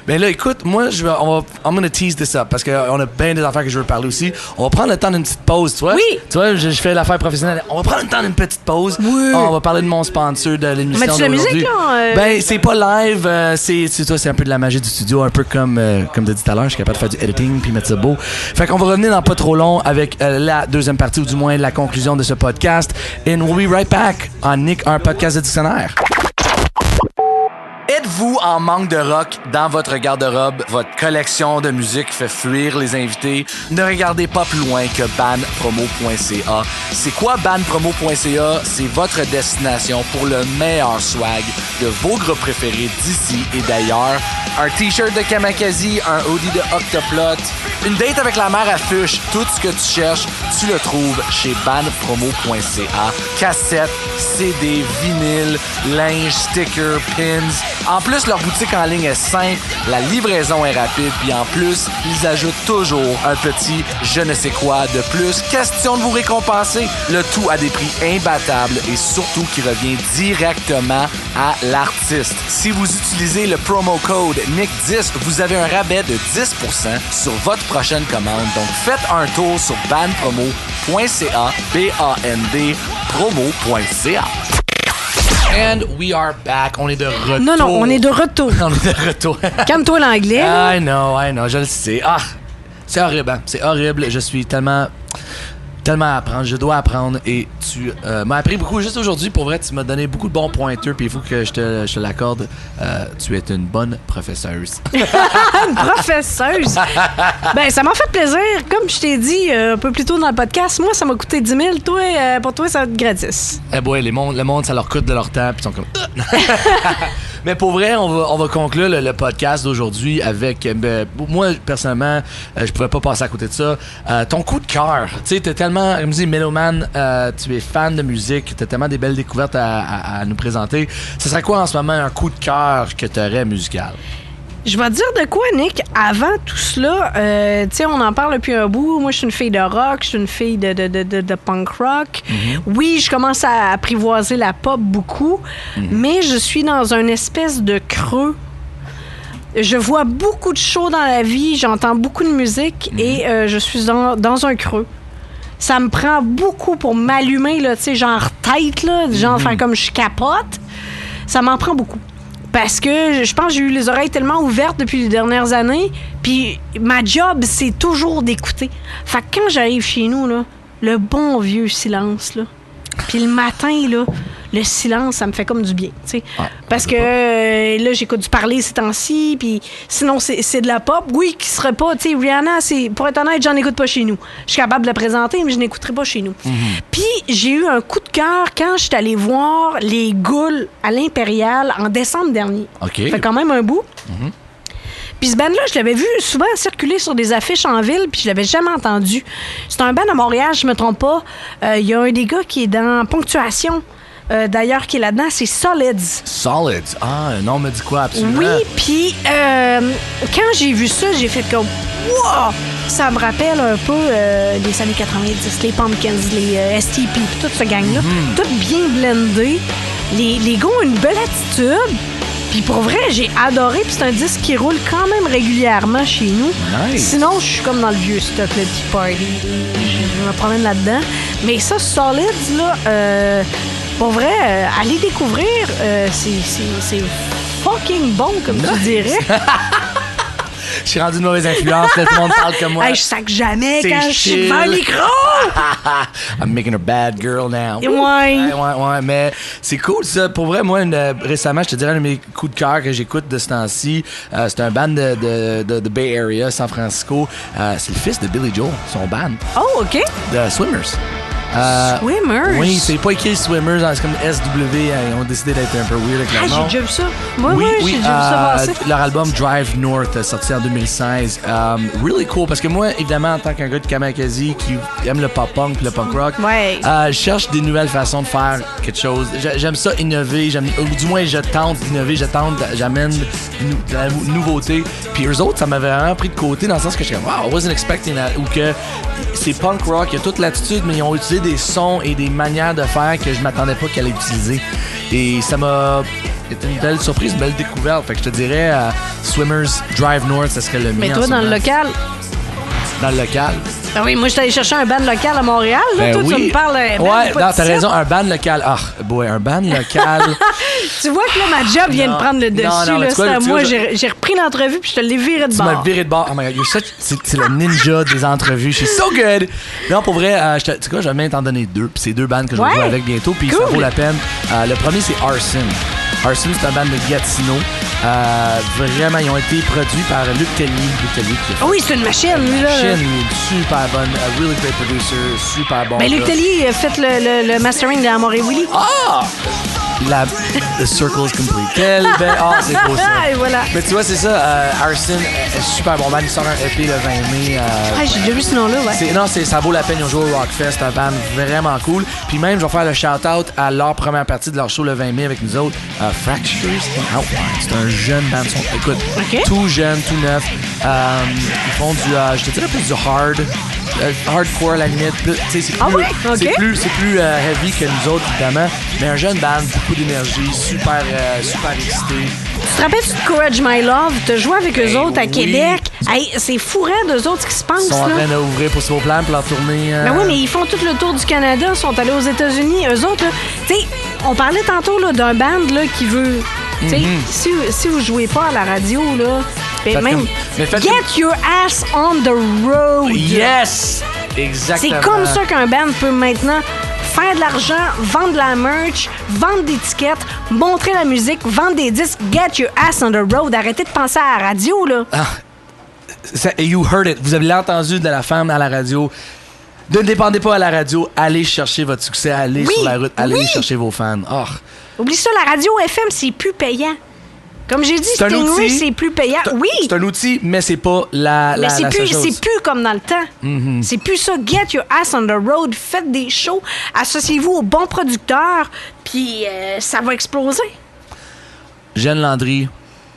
Ben là, écoute, moi, I'm gonna tease this up, parce qu'on a bien des affaires que je veux parler aussi. On va prendre le temps d'une petite pause, tu vois? Oui. Tu vois, je fais l'affaire professionnelle. On va prendre le temps d'une petite pause. Oui. On va parler de mon sponsor de l'émission Mets-tu la d'aujourd'hui. musique, là? Ben, c'est pas live. C'est un peu de la magie du studio, un peu comme tu dis tout à l'heure, je suis capable de faire du editing puis mettre ça beau. Fait qu'on va revenir dans pas trop long avec la deuxième partie, ou du moins la conclusion de ce podcast. And we'll be right back on Nick, un podcast de dictionnaire. Êtes-vous en manque de rock dans votre garde-robe? Votre collection de musique fait fuir les invités? Ne regardez pas plus loin que bandpromo.ca. C'est quoi bandpromo.ca? C'est votre destination pour le meilleur swag de vos groupes préférés d'ici et d'ailleurs. Un t-shirt de Kamakazi, un hoodie de Octoplot, une date avec la mère à Fuchs. Tout ce que tu cherches, tu le trouves chez bandpromo.ca. Cassettes, CD, vinyle, linge, stickers, pins. En plus, leur boutique en ligne est simple, la livraison est rapide, puis en plus, ils ajoutent toujours un petit je ne sais quoi de plus. Question de vous récompenser. Le tout à des prix imbattables et surtout qui revient directement à l'artiste. Si vous utilisez le promo code NICK10, vous avez un rabais de 10% sur votre prochaine commande. Donc, faites un tour sur bandpromo.ca, B-A-N-D, promo.ca. And we are back. On est de retour. Non, on est de retour. On est de retour. Calme-toi l'anglais. I know, je le sais. Ah, c'est horrible, hein? C'est horrible. Je suis tellement à apprendre. Je dois apprendre et tu m'as appris beaucoup. Juste aujourd'hui, pour vrai, tu m'as donné beaucoup de bons pointeurs puis il faut que je te l'accorde. Tu es une bonne professeuse. Une professeuse? Ben, ça m'a fait plaisir. Comme je t'ai dit un peu plus tôt dans le podcast, moi, ça m'a coûté 10 000. Toi, pour toi, ça va être gratis. Eh boy, le monde, ça leur coûte de leur temps puis ils sont comme... Mais pour vrai, on va conclure le podcast d'aujourd'hui avec... moi, personnellement, je pouvais pas passer à côté de ça. Ton coup de cœur. Tu sais, t'es tellement, comme je dis, mélomane, tu es fan de musique, t'as tellement des belles découvertes à nous présenter. Ce serait quoi en ce moment un coup de cœur que t'aurais musical? Je vais te dire de quoi, Nick. Avant tout cela, tu sais, on en parle depuis un bout. Moi, je suis une fille de rock, je suis une fille de punk rock. Oui, je commence à apprivoiser la pop beaucoup, mais je suis dans une espèce de creux. Je vois beaucoup de shows dans la vie, j'entends beaucoup de musique et je suis dans un creux. Ça me prend beaucoup pour m'allumer, là, tu sais, genre tête, là, genre faire comme je capote. Ça m'en prend beaucoup. Parce que je pense que j'ai eu les oreilles tellement ouvertes depuis les dernières années, puis ma job, c'est toujours d'écouter. Fait que quand j'arrive chez nous, là, le bon vieux silence, là, puis le matin, là, le silence, ça me fait comme du bien, tu sais. Parce que là, j'écoute du parler ces temps-ci, puis sinon, c'est de la pop. Oui, qui serait pas, tu sais, Rihanna, pour être honnête, j'en écoute pas chez nous. Je suis capable de la présenter, mais je n'écouterai pas chez nous. Puis j'ai eu un coup de cœur quand je suis allée voir les Goules à l'Impérial en décembre dernier. OK. Ça fait quand même un bout. Puis ce band-là, je l'avais vu souvent circuler sur des affiches en ville, puis je l'avais jamais entendu. C'est un band à Montréal, je me trompe pas. Il y a un des gars qui est dans Ponctuation. D'ailleurs, qui est là-dedans, c'est Solids. Solids? Ah, non, me dit quoi, absolument? Oui, puis quand j'ai vu ça, j'ai fait comme... Wow! Ça me rappelle un peu les années 90, les Pumpkins, les STP, puis toute ce gang-là. Tout bien blendé. Les gars ont une belle attitude. Puis pour vrai, j'ai adoré. Puis c'est un disque qui roule quand même régulièrement chez nous. Nice. Sinon, je suis comme dans le vieux stock, le Tea Party. Je me promène là-dedans. Mais ça, Solids, là... pour vrai, aller découvrir, c'est fucking bon, comme tu dirais. Je suis rendu une mauvaise influence, là, tout le monde parle comme moi. Hey, je sac jamais C'est quand je suis chill. devant le micro! I'm making her bad girl now. Ouais. Mais c'est cool, ça. Pour vrai, moi, récemment, je te dirais un de mes coups de cœur que j'écoute de ce temps-ci. C'est un band de Bay Area, San Francisco. C'est le fils de Billy Joel, son band. Oh, OK. The Swimmers. Swimmers? Oui, c'est pas écrit Swimmers, c'est comme SW. Ils ont décidé d'être un peu weird avec leur nom. J'ai déjà vu ça. Oui, j'ai déjà vu ça passer. Leur album Drive North, sorti en 2016. Really cool, parce que moi, évidemment, en tant qu'un gars de Kamakazi qui aime le pop-punk et le punk rock, je cherche des nouvelles façons de faire quelque chose. J'aime ça innover, ou du moins je tente d'innover, j'amène de la nouveauté. Puis eux autres, ça m'avait vraiment pris de côté dans le sens que je suis comme, wow, I wasn't expecting that. Ou que c'est punk rock, il y a toute l'attitude, mais ils ont utilisé des sons et des manières de faire que je m'attendais pas qu'elle allait utiliser. Et ça m'a été une belle surprise, une belle découverte. Fait que je te dirais, Swimmers Drive North, ça serait le mien. Mais toi, dans le local? Dans le local? Ah oui, moi, je suis allé chercher un band local à Montréal. Là. Toi, tu me parles d'un band. Ouais, non, t'as raison, un band local. Ah, boy, un band local. Tu vois que là, ma job vient de prendre le dessus. Moi, j'ai repris l'entrevue puis je te l'ai viré de bord. Tu m'as viré de bord. Oh my God, c'est le ninja des entrevues. Je suis so good. Non, pour vrai, tu sais quoi, je vais même t'en donner deux. Puis c'est deux bands que je vais jouer avec bientôt. Puis ça vaut la peine. Le premier, c'est Arson. Arson, c'est un band de Gatineau. Vraiment, ils ont été produits par Luc Tellier. Oui, c'est une machine, lui, là. Une machine, super bonne. A really great producer, super bon. Ben, Luc Tellier a fait le mastering de Amore et Willy. Ah! The circle is complete. Quelle belle. Ah, c'est beau ça. Et voilà. Mais tu vois, c'est ça. Arson est super bon band. Ils sortent un EP le 20 mai. J'ai déjà vu ce nom-là, ouais. Ça vaut la peine. Ils ont joué au Rockfest. C'est un band vraiment cool. Puis même, je vais faire le shout-out à leur première partie de leur show le 20 mai avec nous autres. Fractures and Outlines. C'est un jeune band. Écoute, tout jeune, tout neuf. Ils font du, je te dirais plus du hardcore à la limite. C'est plus heavy que nous autres, évidemment. Mais un jeune band, beaucoup d'énergie, super excité. Tu te rappelles de Courage My Love? Tu as joué avec eux autres à Québec. Hey, c'est fourré d'eux autres ce qui se passe. Ils sont en train d'ouvrir pour Slow Plan pour leur tournée. Ben oui, mais ils font tout le tour du Canada. Ils sont allés aux États-Unis. Eux autres, tu sais, on parlait tantôt là, d'un band là, qui veut. Tu sais, si vous jouez pas à la radio, là, get your ass on the road. Yes! Exactement. C'est comme ça qu'un band peut maintenant faire de l'argent, vendre de la merch, vendre des tickets, montrer la musique, vendre des disques. Get your ass on the road. Arrêtez de penser à la radio, là. You heard it. Vous avez entendu de la femme à la radio. Ne dépendez pas à la radio. Allez chercher votre succès. Allez sur la route. Allez chercher vos fans. Oh. Oublie ça, la radio FM, c'est plus payant. Comme j'ai dit, Stingray, c'est plus payant. Oui. C'est un outil, mais c'est pas la c'est seule chose. C'est plus comme dans le temps. C'est plus ça. Get your ass on the road. Faites des shows. Associez-vous aux bons producteurs. Puis ça va exploser. Jeanne Landry,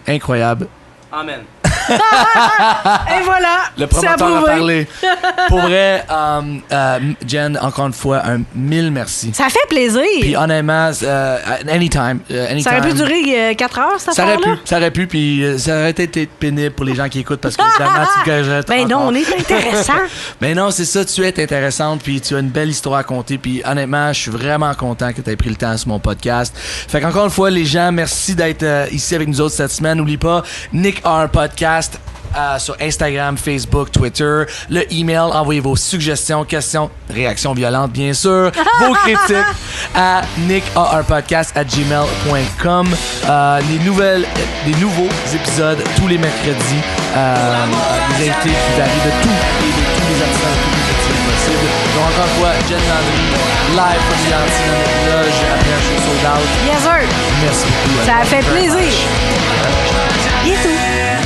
incroyable. Amen. Et voilà. Le promoteur a parlé. Pour vrai, Jen, encore une fois, un mille merci. Ça fait plaisir. Puis honnêtement, anytime. Ça aurait pu durer 4 heures, cette affaire-là? Ça aurait pu, puis ça aurait été pénible pour les gens qui écoutent parce que évidemment, tu gagerais. Ben non, on est intéressant. Mais non, c'est ça, tu es intéressante, puis tu as une belle histoire à raconter. Puis honnêtement, je suis vraiment content que tu aies pris le temps sur mon podcast. Fait qu'encore une fois, les gens, merci d'être ici avec nous autres cette semaine. N'oublie pas, Nick a un podcast. Sur Instagram, Facebook, Twitter, le email, envoyez vos suggestions, questions, réactions violentes bien sûr, vos critiques à nickaunpodcast@gmail.com. Des nouveaux épisodes tous les mercredis, des invités qui varient de tous les artistes possibles. Donc encore une fois, Jen Landry, live pour les artistes dans notre loge après un show sold out. Yes sir. Merci beaucoup. Ça a fait plaisir. Bisous.